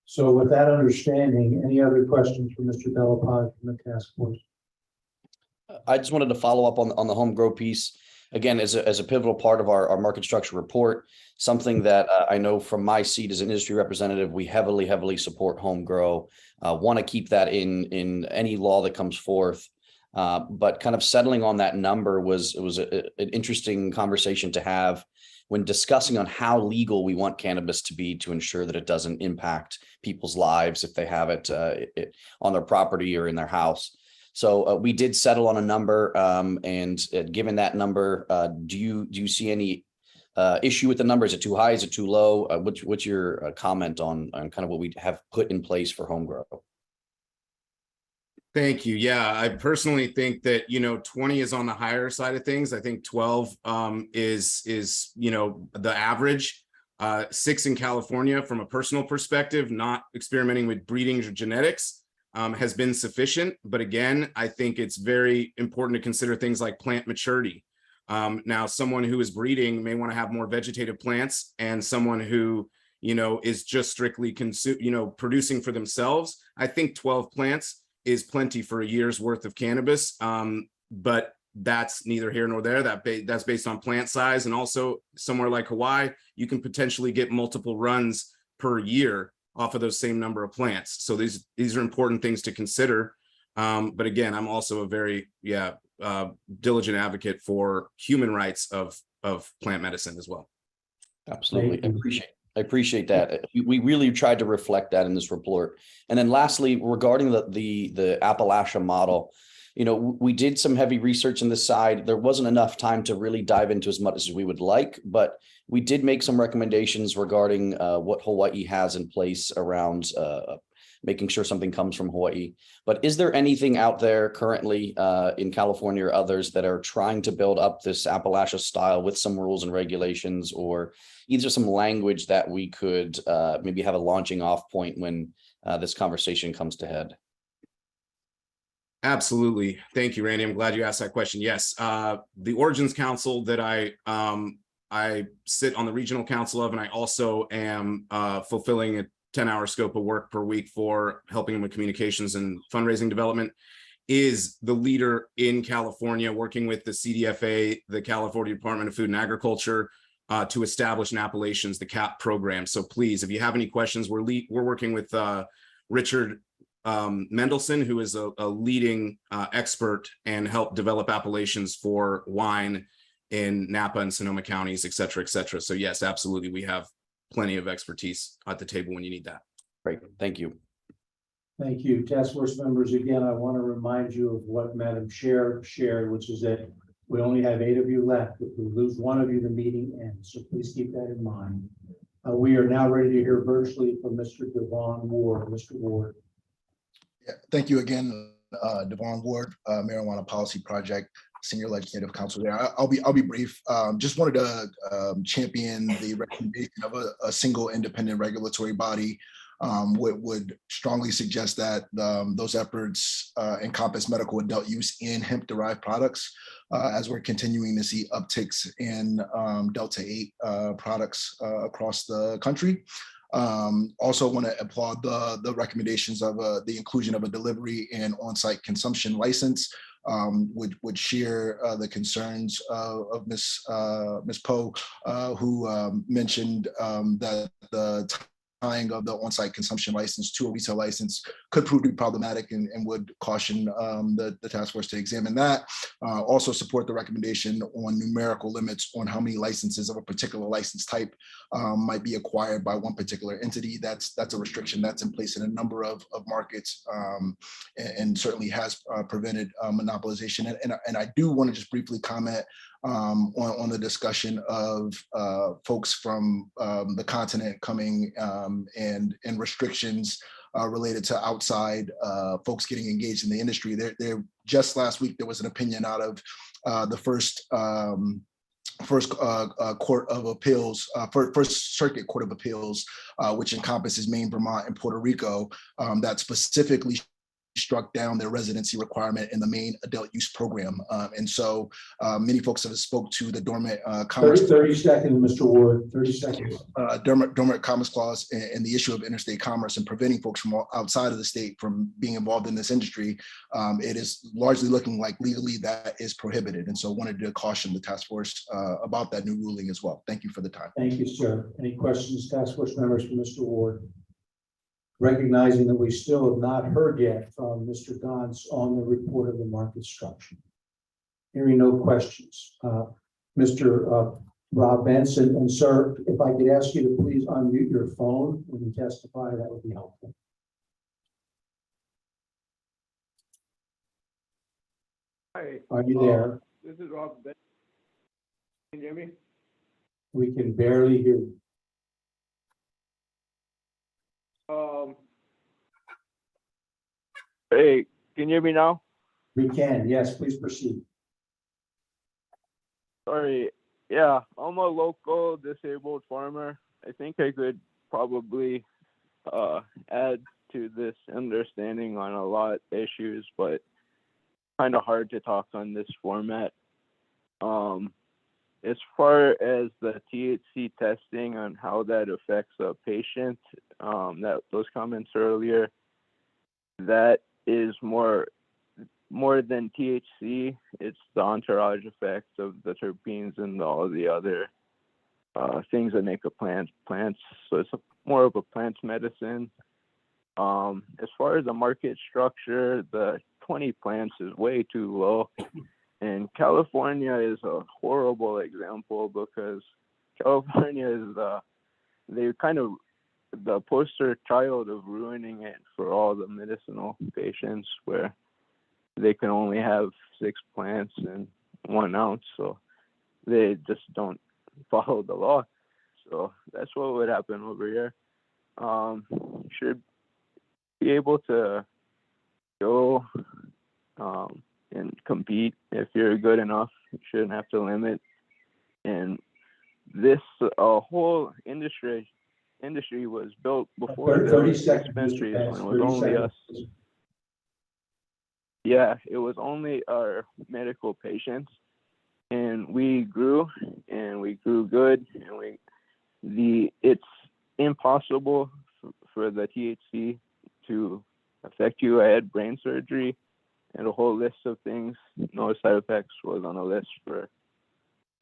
So with that understanding, any other questions for Mr. Delapage from the task force?
I just wanted to follow up on the home grow piece. Again, as a pivotal part of our market structure report, something that I know from my seat as an industry representative, we heavily support home grow. Want to keep that in any law that comes forth. But kind of settling on that number was an interesting conversation to have when discussing on how legal we want cannabis to be to ensure that it doesn't impact people's lives if they have it on their property or in their house. So we did settle on a number, and given that number, do you see any issue with the number? Is it too high? Is it too low? What's your comment on kind of what we have put in place for home grow?
Thank you. Yeah, I personally think that 20 is on the higher side of things. I think 12 is the average. 6 in California, from a personal perspective, not experimenting with breeding or genetics, has been sufficient. But again, I think it's very important to consider things like plant maturity. Now, someone who is breeding may want to have more vegetative plants, and someone who is just strictly producing for themselves. I think 12 plants is plenty for a year's worth of cannabis. But that's neither here nor there. That's based on plant size, and also somewhere like Hawaii, you can potentially get multiple runs per year off of those same number of plants. So these are important things to consider. But again, I'm also a very diligent advocate for human rights of plant medicine as well.
Absolutely. I appreciate that. We really tried to reflect that in this report. And then lastly, regarding the Appalachia model, we did some heavy research on this side. There wasn't enough time to really dive into as much as we would like, but we did make some recommendations regarding what Hawaii has in place around making sure something comes from Hawaii. But is there anything out there currently in California or others that are trying to build up this Appalachia style with some rules and regulations, or either some language that we could maybe have a launching off point when this conversation comes to head?
Absolutely. Thank you, Randy. I'm glad you asked that question. Yes, the Origins Council that I sit on the regional council of, and I also am fulfilling a 10-hour scope of work per week for helping them with communications and fundraising development, is the leader in California, working with the CDFA, the California Department of Food and Agriculture, to establish in Appalachians the CAP program. So please, if you have any questions, we're working with Richard Mendelson, who is a leading expert and helped develop appellations for wine in Napa and Sonoma counties, et cetera, et cetera. So yes, absolutely. We have plenty of expertise at the table when you need that.
Great. Thank you.
Thank you. Task force members, again, I want to remind you of what Madam Chair shared, which is that we only have 8 of you left. If we lose one of you, the meeting ends. So please keep that in mind. We are now ready to hear virtually from Mr. Devon Ward. Mr. Ward.
Yeah, thank you again, Devon Ward, Marijuana Policy Project, Senior Legislative Counsel there. I'll be brief. Just wanted to champion the recommendation of a single independent regulatory body. Would strongly suggest that those efforts encompass medical adult use in hemp-derived products, as we're continuing to see upticks in Delta 8 products across the country. Also want to applaud the recommendations of the inclusion of a delivery and on-site consumption license. Would share the concerns of Ms. Poe, who mentioned that the tying of the on-site consumption license to a retail license could prove to be problematic, and would caution the task force to examine that. Also support the recommendation on numerical limits on how many licenses of a particular license type might be acquired by one particular entity. That's a restriction that's in place in a number of markets, and certainly has prevented monopolization. And I do want to just briefly comment on the discussion of folks from the continent coming and restrictions related to outside folks getting engaged in the industry. There just last week, there was an opinion out of the first Court of Appeals, First Circuit Court of Appeals, which encompasses Maine, Vermont, and Puerto Rico, that specifically struck down their residency requirement in the Maine adult use program. And so many folks have spoke to the dormant commerce.
30 seconds, Mr. Ward, 30 seconds.
Dormant commerce clause and the issue of interstate commerce and preventing folks from outside of the state from being involved in this industry. It is largely looking like legally that is prohibited. And so wanted to caution the task force about that new ruling as well. Thank you for the time.
Thank you, sir. Any questions, task force members for Mr. Ward? Recognizing that we still have not heard yet from Mr. Gantz on the report of the market structure. Hearing no questions. Mr. Rob Benson, and sir, if I could ask you to please unmute your phone when you testify, that would be helpful.
Hi.
Are you there?
This is Rob Benson. Can you hear me?
We can barely hear you.
Hey, can you hear me now?
We can, yes, please proceed.
Sorry. Yeah, I'm a local disabled farmer. I think I could probably add to this understanding on a lot of issues, but kind of hard to talk on this format. As far as the THC testing and how that affects a patient, those comments earlier, that is more than THC. It's the entourage effects of the terpenes and all the other things that make a plant plants. So it's more of a plant medicine. As far as the market structure, the 20 plants is way too low. And California is a horrible example because California is the poster child of ruining it for all the medicinal patients, where they can only have 6 plants and 1 ounce. So they just don't follow the law. So that's what would happen over here. Should be able to go and compete if you're good enough. You shouldn't have to limit. And this whole industry was built before there
30
was
seconds,
dispensaries,
Mr.
when it
Bass,
was
30
only us.
seconds.
Yeah, it was only our medical patients, and we grew good, and it's impossible for the THC to affect you. I had brain surgery and a whole list of things. No side effects was on a list for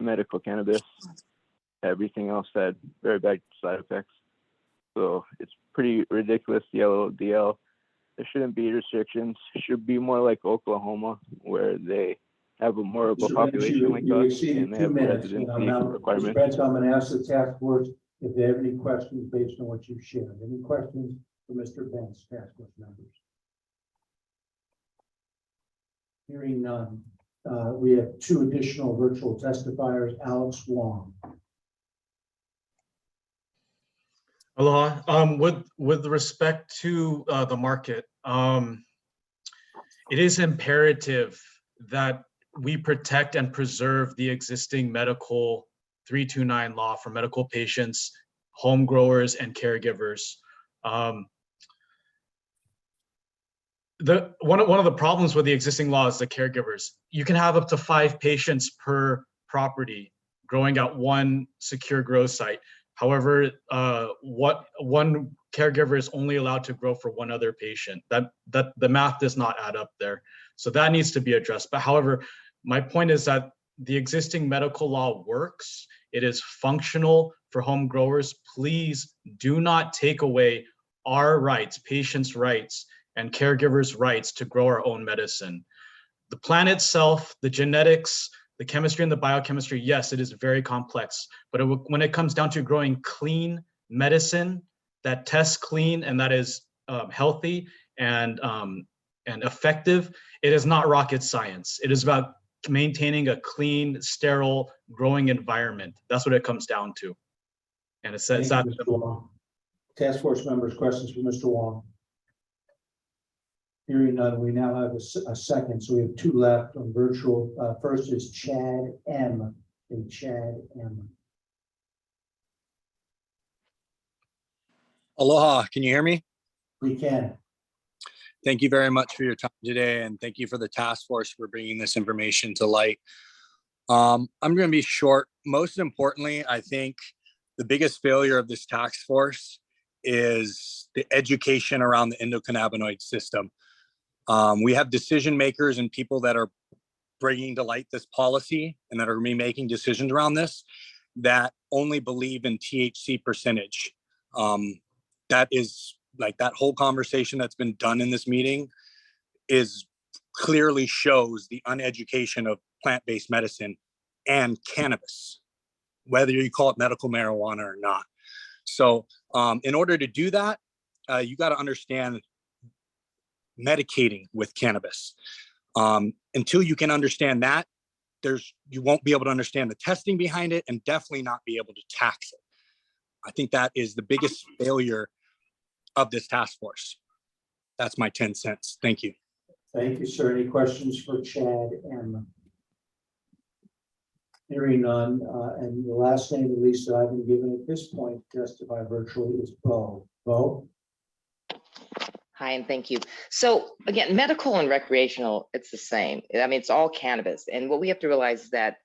medical cannabis. Everything else had very bad side effects. So it's pretty ridiculous, the LODL. There shouldn't be restrictions. It should be more like Oklahoma, where they have more of a
Mr.
population
Benson,
like
you
us,
exceeded
and they
2
have
minutes. And
residency
now, Mr.
requirements.
Benson, I'm going to ask the task force if they have any questions based on what you've shared. Any questions for Mr. Benz, task force members? Hearing none. We have 2 additional virtual testifiers. Alex Wong.
Aloha. With respect to the market, it is imperative that we protect and preserve the existing medical 329 law for medical patients, home growers, and caregivers. One of the problems with the existing law is the caregivers. You can have up to 5 patients per property growing at one secure grow site. However, what one caregiver is only allowed to grow for one other patient. That the math does not add up there. So that needs to be addressed. But however, my point is that the existing medical law works. It is functional for home growers. Please do not take away our rights, patients' rights, and caregivers' rights to grow our own medicine. The plant itself, the genetics, the chemistry and the biochemistry, yes, it is very complex. But when it comes down to growing clean medicine that tests clean and that is healthy and effective, it is not rocket science. It is about maintaining a clean, sterile, growing environment. That's what it comes down to. And it's
Thank you,
that.
Mr. Wong. Task force members, questions for Mr. Wong? Hearing none, we now have a second, so we have two left on virtual. First is Chad M. Chad M.
Aloha, can you hear me?
We can.
Thank you very much for your time today, and thank you for the task force for bringing this information to light. I'm going to be short. Most importantly, I think the biggest failure of this task force is the education around the endocannabinoid system. We have decision makers and people that are bringing to light this policy and that are going to be making decisions around this that only believe in THC percentage. That is like that whole conversation that's been done in this meeting is clearly shows the uneducation of plant-based medicine and cannabis, whether you call it medical marijuana or not. So in order to do that, you got to understand medicating with cannabis. Until you can understand that, you won't be able to understand the testing behind it and definitely not be able to tax it. I think that is the biggest failure of this task force. That's my 10 cents. Thank you.
Thank you, sir. Any questions for Chad M? Hearing none, and the last name, at least that I've been given at this point, to testify virtually is Bo. Bo?
Hi, and thank you. So again, medical and recreational, it's the same. I mean, it's all cannabis. And what we have to realize is that,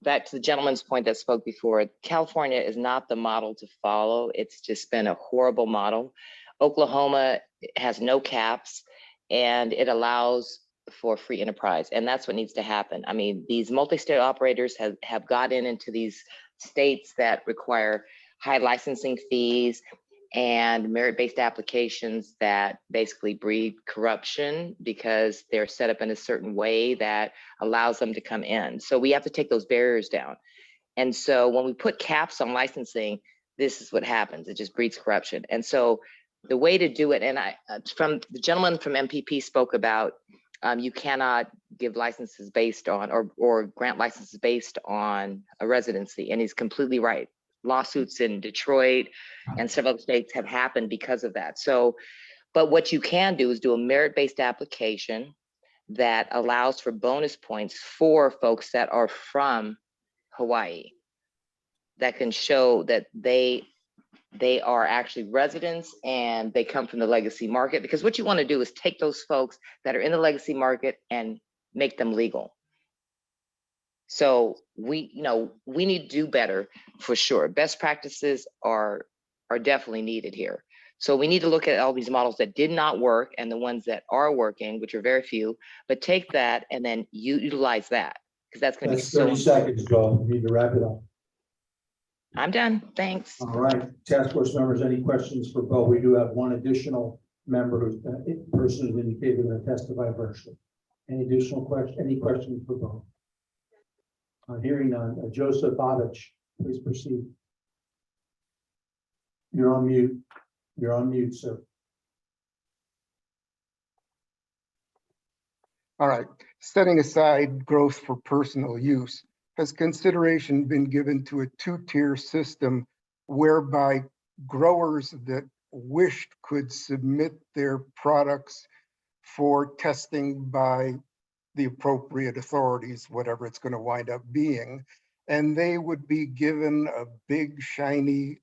back to the gentleman's point that spoke before, California is not the model to follow. It's just been a horrible model. Oklahoma has no caps and it allows for free enterprise. And that's what needs to happen. I mean, these multi-state operators have gotten into these states that require high licensing fees and merit-based applications that basically breed corruption because they're set up in a certain way that allows them to come in. So we have to take those barriers down. And so when we put caps on licensing, this is what happens. It just breeds corruption. And so the way to do it, and from the gentleman from MPP spoke about, you cannot give licenses based on, or grant licenses based on a residency. And he's completely right. Lawsuits in Detroit and several other states have happened because of that. So, but what you can do is do a merit-based application that allows for bonus points for folks that are from Hawaii that can show that they are actually residents and they come from the legacy market. Because what you want to do is take those folks that are in the legacy market and make them legal. So we need to do better for sure. Best practices are definitely needed here. So we need to look at all these models that did not work and the ones that are working, which are very few, but take that and then utilize that, because that's going to be so
30 seconds, Bo. We need to wrap it up.
I'm done. Thanks.
All right, task force members, any questions for Bo? We do have one additional member who's person who's indicated to testify virtually. Any additional questions? Any questions for Bo? Hearing none. Joseph Babich, please proceed. You're on mute. You're on mute, sir.
All right. Setting aside growth for personal use, has consideration been given to a two-tier system whereby growers that wished could submit their products for testing by the appropriate authorities, whatever it's going to wind up being, and they would be given a big shiny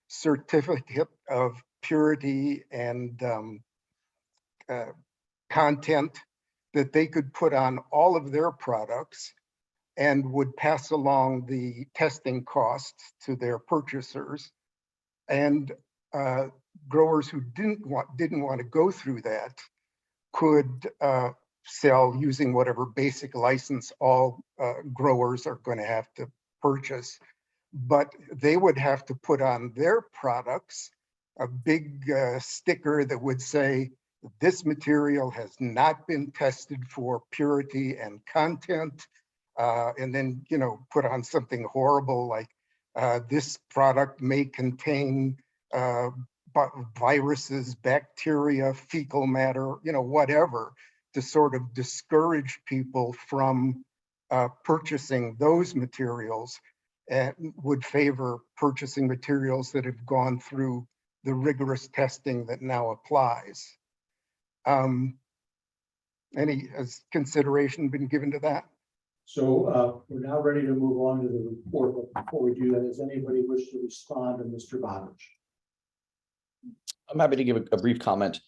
certificate of purity and content that they could put on all of their products, and would pass along the testing costs to their purchasers. And growers who didn't want to go through that could sell using whatever basic license all growers are going to have to purchase. But they would have to put on their products a big sticker that would say, this material has not been tested for purity and content. And then, you know, put on something horrible like this product may contain viruses, bacteria, fecal matter, you know, whatever, to sort of discourage people from purchasing those materials, and would favor purchasing materials that have gone through the rigorous testing that now applies. Any consideration been given to that?
So we're now ready to move on to the report, but before we do that, does anybody wish to respond to Mr. Bobich?
I'm happy to give a brief comment.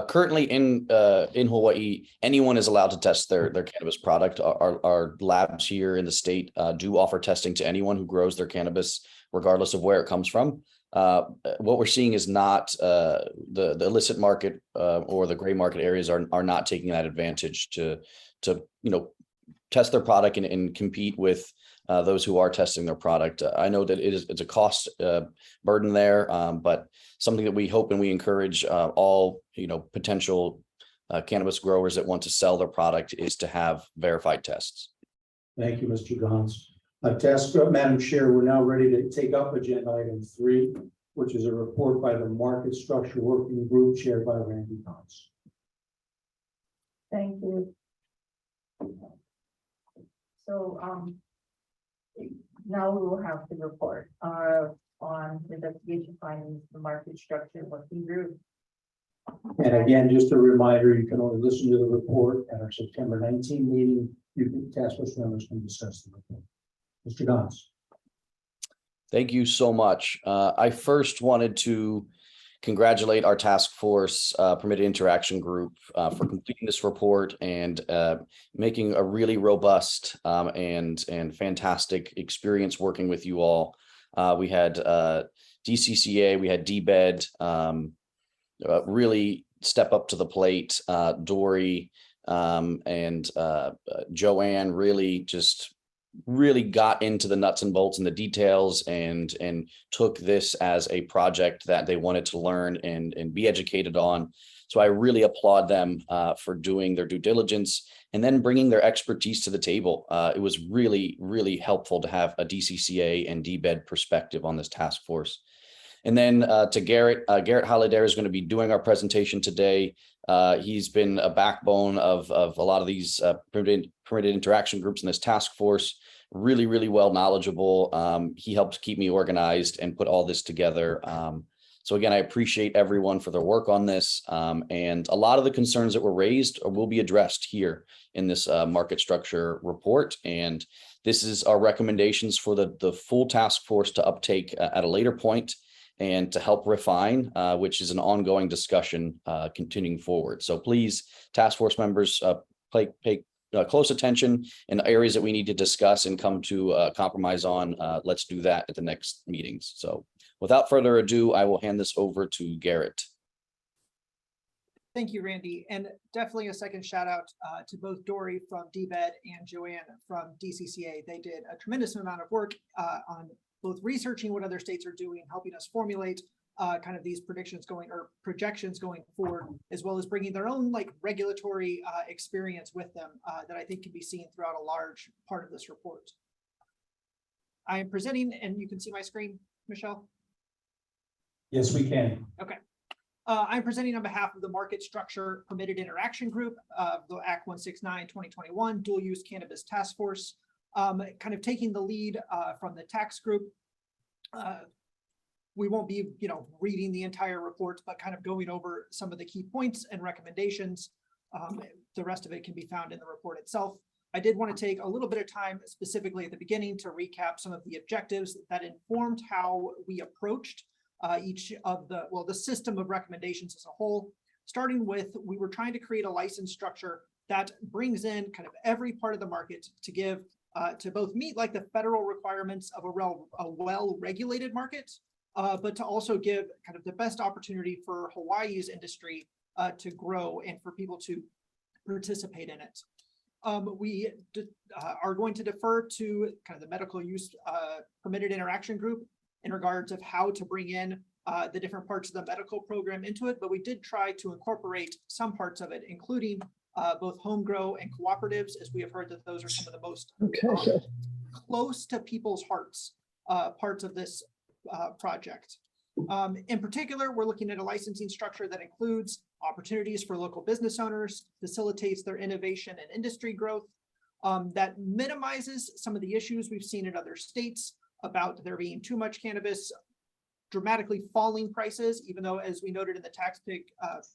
Currently in Hawaii, anyone is allowed to test their cannabis product. Our labs here in the state do offer testing to anyone who grows their cannabis, regardless of where it comes from. What we're seeing is not the illicit market or the gray market areas are not taking that advantage to test their product and compete with those who are testing their product. I know that it's a cost burden there, but something that we hope and we encourage all potential cannabis growers that want to sell their product is to have verified tests.
Thank you, Mr. Gons. Madam Chair, we're now ready to take up agenda item 3, which is a report by the Market Structure Working Group chaired by Randy Gons.
Thank you. So now we will have the report on the investigation findings, the Market Structure Working Group.
And again, just a reminder, you can only listen to the report at our September 19 meeting. Task force members can discuss the report. Mr. Gons.
Thank you so much. I first wanted to congratulate our task force permitted interaction group for completing this report and making a really robust and fantastic experience working with you all. We had DCCA, we had DBED really step up to the plate. Dory and Joanne really got into the nuts and bolts and the details and took this as a project that they wanted to learn and be educated on. So I really applaud them for doing their due diligence and then bringing their expertise to the table. It was really, really helpful to have a DCCA and DBED perspective on this task force. And then to Garrett Holiday is going to be doing our presentation today. He's been a backbone of a lot of these permitted interaction groups in this task force. Really, really well knowledgeable. He helps keep me organized and put all this together. So again, I appreciate everyone for their work on this. And a lot of the concerns that were raised will be addressed here in this market structure report. And this is our recommendations for the full task force to uptake at a later point and to help refine, which is an ongoing discussion continuing forward. So please, task force members, pay close attention in the areas that we need to discuss and come to a compromise on. Let's do that at the next meetings. So without further ado, I will hand this over to Garrett.
Thank you, Randy. And definitely a second shout out to both Dory from DBED and Joanne from DCCA. They did a tremendous amount of work on both researching what other states are doing, helping us formulate kind of these predictions or projections going forward, as well as bringing their own regulatory experience with them that I think can be seen throughout a large part of this report. I am presenting, and you can see my screen, Michelle?
Yes, we can.
Okay. I'm presenting on behalf of the Market Structure Permitted Interaction Group, the Act 169-2021 Dual Use Cannabis Task Force. Kind of taking the lead from the tax group. We won't be, reading the entire report, but kind of going over some of the key points and recommendations. The rest of it can be found in the report itself. I did want to take a little bit of time specifically at the beginning to recap some of the objectives that informed how we approached each of the system of recommendations as a whole. Starting with, we were trying to create a license structure that brings in kind of every part of the market to give to both meet like the federal requirements of a well-regulated market, but to also give kind of the best opportunity for Hawaii's industry to grow and for people to participate in it. We are going to defer to kind of the medical use permitted interaction group in regards of how to bring in the different parts of the medical program into it, but we did try to incorporate some parts of it, including both home grow and cooperatives, as we have heard that those are some of the most close to people's hearts parts of this project. In particular, we're looking at a licensing structure that includes opportunities for local business owners, facilitates their innovation and industry growth, that minimizes some of the issues we've seen in other states about there being too much cannabis, dramatically falling prices, even though, as we noted in the tax pig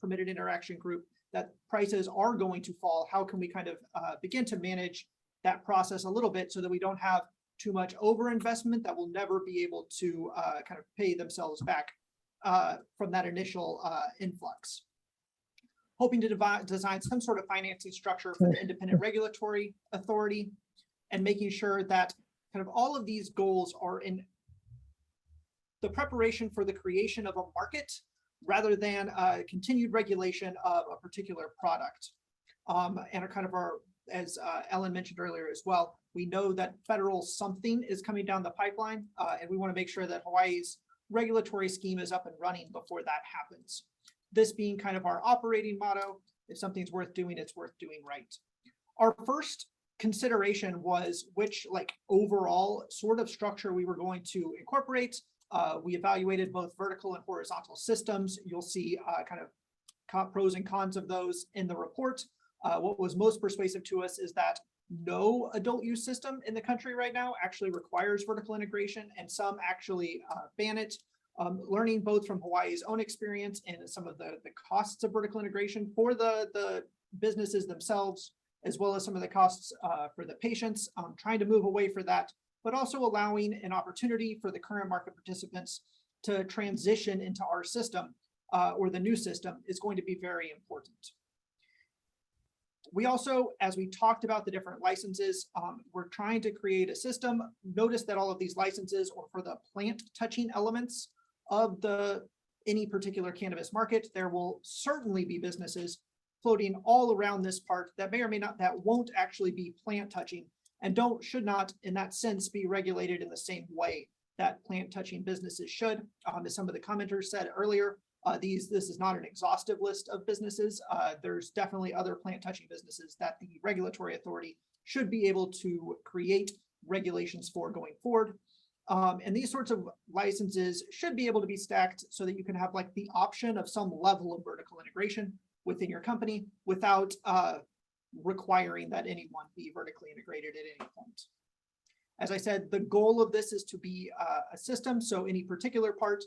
permitted interaction group, that prices are going to fall. How can we kind of begin to manage that process a little bit so that we don't have too much overinvestment that will never be able to kind of pay themselves back from that initial influx. Hoping to design some sort of financing structure for the independent regulatory authority and making sure that kind of all of these goals are in the preparation for the creation of a market rather than continued regulation of a particular product. And are kind of our, as Ellen mentioned earlier as well, we know that federal something is coming down the pipeline, and we want to make sure that Hawaii's regulatory scheme is up and running before that happens. This being kind of our operating motto, if something's worth doing, it's worth doing right. Our first consideration was which like overall sort of structure we were going to incorporate. We evaluated both vertical and horizontal systems. You'll see kind of pros and cons of those in the report. What was most persuasive to us is that no adult use system in the country right now actually requires vertical integration, and some actually ban it. Learning both from Hawaii's own experience and some of the costs of vertical integration for the businesses themselves, as well as some of the costs for the patients, trying to move away from that, but also allowing an opportunity for the current market participants to transition into our system or the new system is going to be very important. We also, as we talked about the different licenses, we're trying to create a system. Notice that all of these licenses are for the plant touching elements of any particular cannabis market. There will certainly be businesses floating all around this part that may or may not, that won't actually be plant touching and should not in that sense be regulated in the same way that plant touching businesses should. As some of the commenters said earlier, this is not an exhaustive list of businesses. There's definitely other plant touching businesses that the regulatory authority should be able to create regulations for going forward. And these sorts of licenses should be able to be stacked so that you can have like the option of some level of vertical integration within your company without requiring that anyone be vertically integrated at any point. As I said, the goal of this is to be a system, so any particular part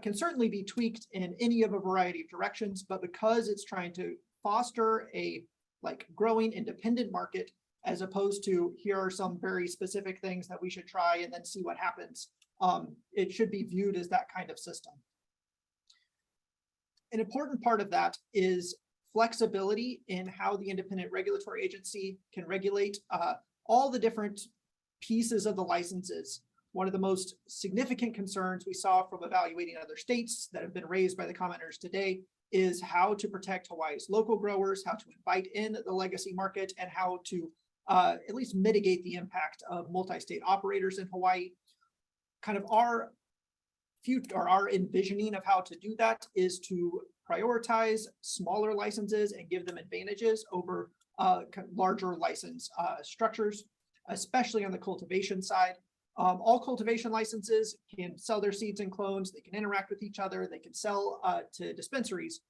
can certainly be tweaked in any of a variety of directions, but because it's trying to foster a like growing independent market, as opposed to here are some very specific things that we should try and then see what happens, it should be viewed as that kind of system. An important part of that is flexibility in how the independent regulatory agency can regulate all the different pieces of the licenses. One of the most significant concerns we saw from evaluating other states that have been raised by the commenters today is how to protect Hawaii's local growers, how to invite in the legacy market, and how to at least mitigate the impact of multi-state operators in Hawaii. Kind of our envisioning of how to do that is to prioritize smaller licenses and give them advantages over larger license structures, especially on the cultivation side. All cultivation licenses can sell their seeds and clones, they can interact with each other, they can sell to dispensaries.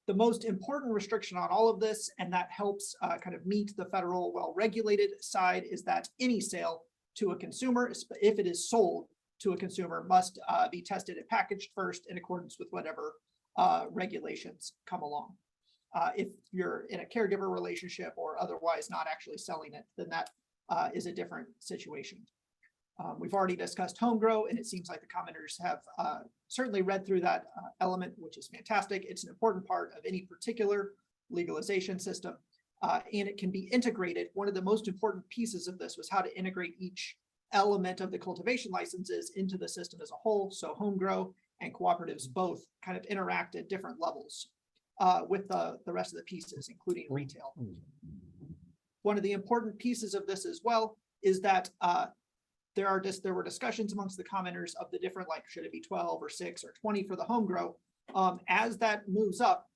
The most important restriction on all of this, and that helps kind of meet the federal well-regulated side, is that any sale to a consumer, if it is sold to a consumer, must be tested and packaged first in accordance with whatever regulations come along. If you're in a caregiver relationship or otherwise not actually selling it, then that is a different situation. We've already discussed home grow, and it seems like the commenters have certainly read through that element, which is fantastic. It's an important part of any particular legalization system. and it can be integrated. One of the most important pieces of this was how to integrate each element of the cultivation licenses into the system as a whole. So home grow and cooperatives both kind of interact at different levels with the rest of the pieces, including retail. One of the important pieces of this as well is that there were discussions amongst the commenters of the different, like, should it be 12 or 6 or 20 for the home grow? As that moves up,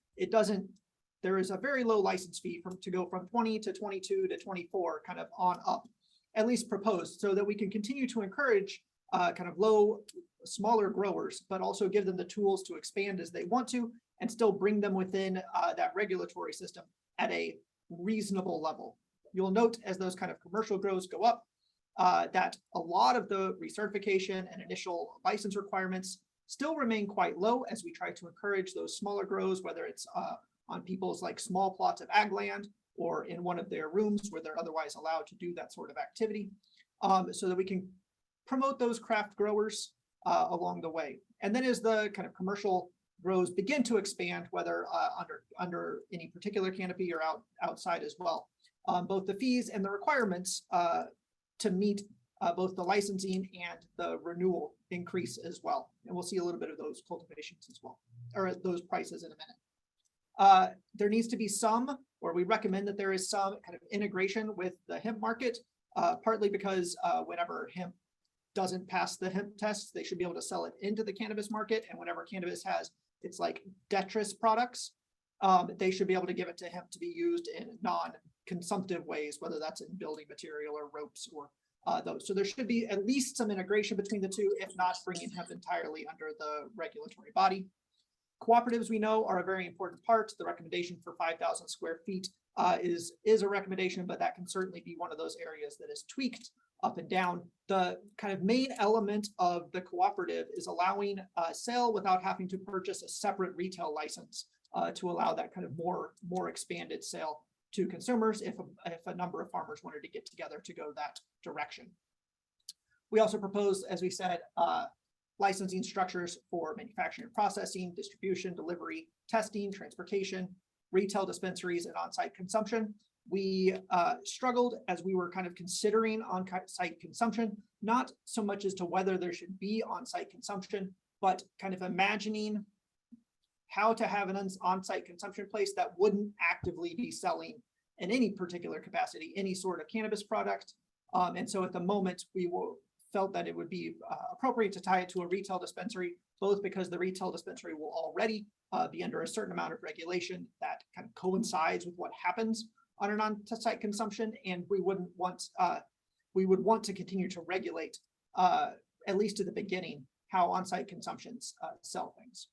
there is a very low license fee to go from 20 to 22 to 24 kind of on up, at least proposed, so that we can continue to encourage kind of smaller growers, but also give them the tools to expand as they want to and still bring them within that regulatory system at a reasonable level. You'll note as those kind of commercial grows go up, that a lot of the recertification and initial license requirements still remain quite low as we try to encourage those smaller grows, whether it's on people's like small plots of ag land or in one of their rooms where they're otherwise allowed to do that sort of activity, so that we can promote those craft growers along the way. And then as the kind of commercial grows begin to expand, whether under any particular canopy or outside as well, both the fees and the requirements to meet both the licensing and the renewal increase as well. And we'll see a little bit of those cultivations as well, or those prices in a minute. There needs to be some, or we recommend that there is some kind of integration with the hemp market, partly because whenever hemp doesn't pass the hemp tests, they should be able to sell it into the cannabis market. And whenever cannabis has its like detritus products, they should be able to give it to hemp to be used in non-consumptive ways, whether that's in building material or ropes or those. So there should be at least some integration between the two, if not bringing hemp entirely under the regulatory body. Cooperatives, we know, are a very important part. The recommendation for 5,000 square feet is a recommendation, but that can certainly be one of those areas that is tweaked up and down. The kind of main element of the cooperative is allowing sale without having to purchase a separate retail license to allow that kind of more expanded sale to consumers if a number of farmers wanted to get together to go that direction. We also propose, as we said, licensing structures for manufacturing and processing, distribution, delivery, testing, transportation, retail dispensaries, and on-site consumption. We struggled as we were kind of considering on-site consumption, not so much as to whether there should be on-site consumption, but kind of imagining how to have an on-site consumption place that wouldn't actively be selling in any particular capacity, any sort of cannabis product. And so at the moment, we felt that it would be appropriate to tie it to a retail dispensary, both because the retail dispensary will already be under a certain amount of regulation that kind of coincides with what happens on an on-site consumption, and we would want to continue to regulate, at least to the beginning, how on-site consumptions sell things.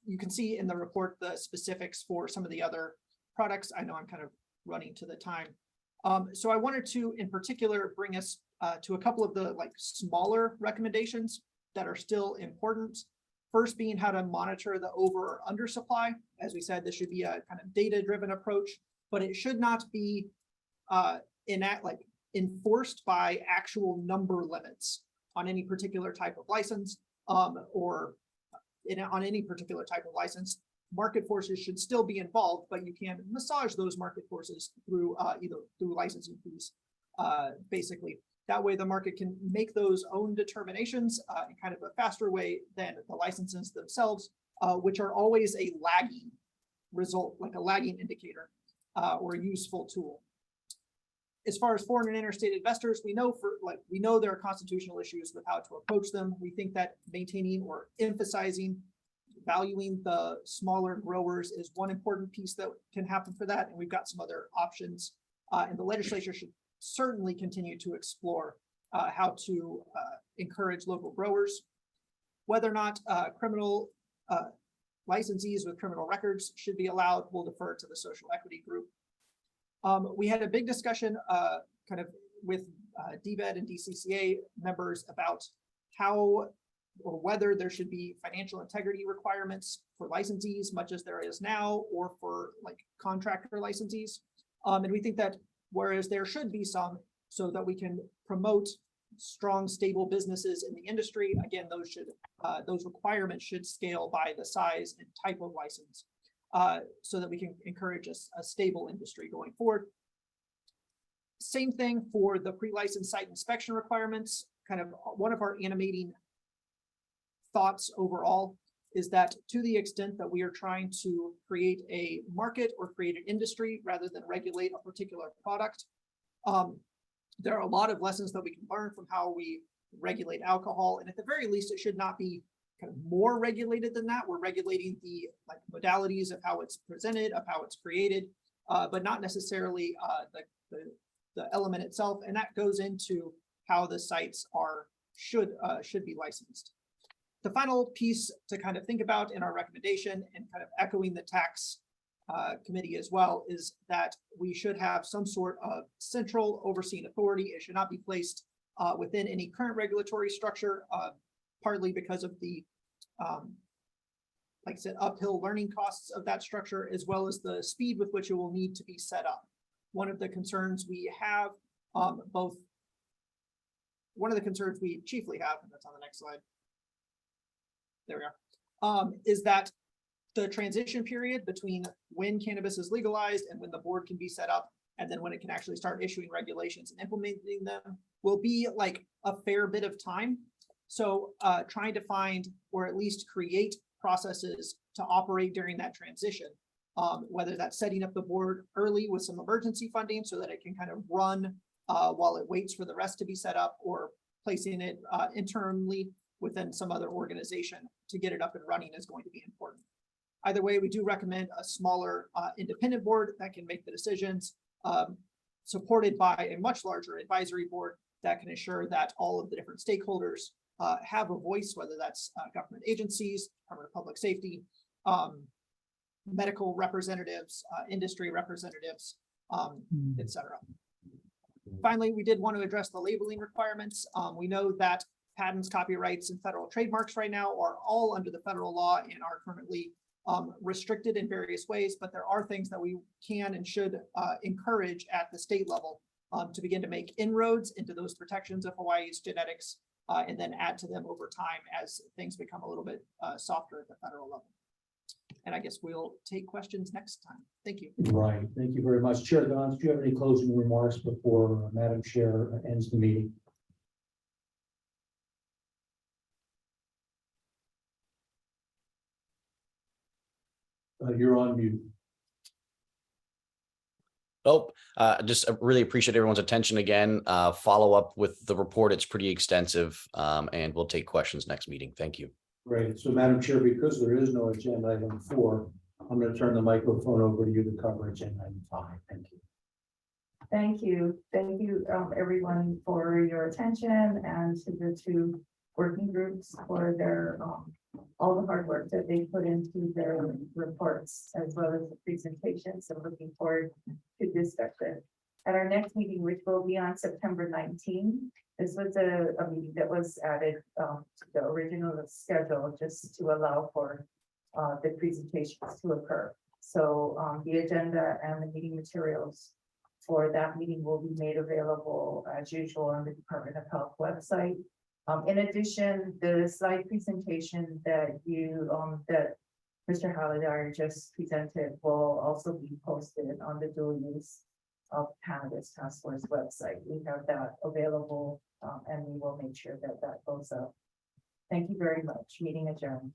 You can see in the report the specifics for some of the other products. I know I'm kind of running to the time. So I wanted to, in particular, bring us to a couple of the like smaller recommendations that are still important. First being how to monitor the over or under supply. As we said, this should be a kind of data-driven approach, but it should not be enforced by actual number limits on any particular type of license or on any particular type of license. Market forces should still be involved, but you can massage those market forces through either through licensing fees, basically. That way the market can make those own determinations in kind of a faster way than the licenses themselves, which are always a lagging result, like a lagging indicator or a useful tool. As far as foreign and interstate investors, we know there are constitutional issues with how to approach them. We think that maintaining or emphasizing, valuing the smaller growers is one important piece that can happen for that. And we've got some other options. And the legislature should certainly continue to explore how to encourage local growers. Whether or not criminal licensees with criminal records should be allowed, we'll defer to the social equity group. We had a big discussion kind of with DBED and DCCA members about how or whether there should be financial integrity requirements for licensees, much as there is now, or for like contractor licensees. And we think that whereas there should be some, so that we can promote strong, stable businesses in the industry, again, those requirements should scale by the size and type of license. so that we can encourage a stable industry going forward. Same thing for the pre-licensed site inspection requirements. Kind of one of our animating thoughts overall is that to the extent that we are trying to create a market or create an industry rather than regulate a particular product, there are a lot of lessons that we can learn from how we regulate alcohol. And at the very least, it should not be kind of more regulated than that. We're regulating the modalities of how it's presented, of how it's created, but not necessarily the element itself. And that goes into how the sites should be licensed. The final piece to kind of think about in our recommendation, and kind of echoing the tax committee as well, is that we should have some sort of central overseeing authority. It should not be placed within any current regulatory structure, partly because of the, like I said, uphill learning costs of that structure, as well as the speed with which it will need to be set up. One of the concerns we have, one of the concerns we chiefly have, and that's on the next slide, there we are, is that the transition period between when cannabis is legalized and when the board can be set up, and then when it can actually start issuing regulations and implementing them, will be like a fair bit of time. So trying to find, or at least create, processes to operate during that transition, whether that's setting up the board early with some emergency funding so that it can kind of run while it waits for the rest to be set up, or placing it internally within some other organization to get it up and running is going to be important. Either way, we do recommend a smaller independent board that can make the decisions, supported by a much larger advisory board that can ensure that all of the different stakeholders have a voice, whether that's government agencies, Department of Public Safety, medical representatives, industry representatives, etc. Finally, we did want to address the labeling requirements. We know that patents, copyrights, and federal trademarks right now are all under the federal law and are currently restricted in various ways, but there are things that we can and should encourage at the state level to begin to make inroads into those protections of Hawaii's genetics, and then add to them over time as things become a little bit softer at the federal level. And I guess we'll take questions next time. Thank you.
Right, thank you very much. Chair Gons, do you have any closing remarks before Madam Chair ends the meeting? You're on mute.
Nope. Just really appreciate everyone's attention again. Follow up with the report. It's pretty extensive, and we'll take questions next meeting. Thank you.
Great. So Madam Chair, because there is no agenda item 4, I'm going to turn the microphone over to you to cover agenda item 5. Thank you.
Thank you. Thank you, everyone, for your attention, and to the 2 working groups for their all the hard work that they put into their reports, as well as the presentations. So looking forward to discussion at our next meeting, which will be on September 19th. This was a meeting that was added to the original schedule just to allow for the presentations to occur. So the agenda and the meeting materials for that meeting will be made available as usual on the Department of Health website. In addition, the slide presentation that that Mr. Halliday just presented will also be posted on the dual use of Cannabis Task Force website. We have that available, and we will make sure that that goes up. Thank you very much. Meeting adjourned.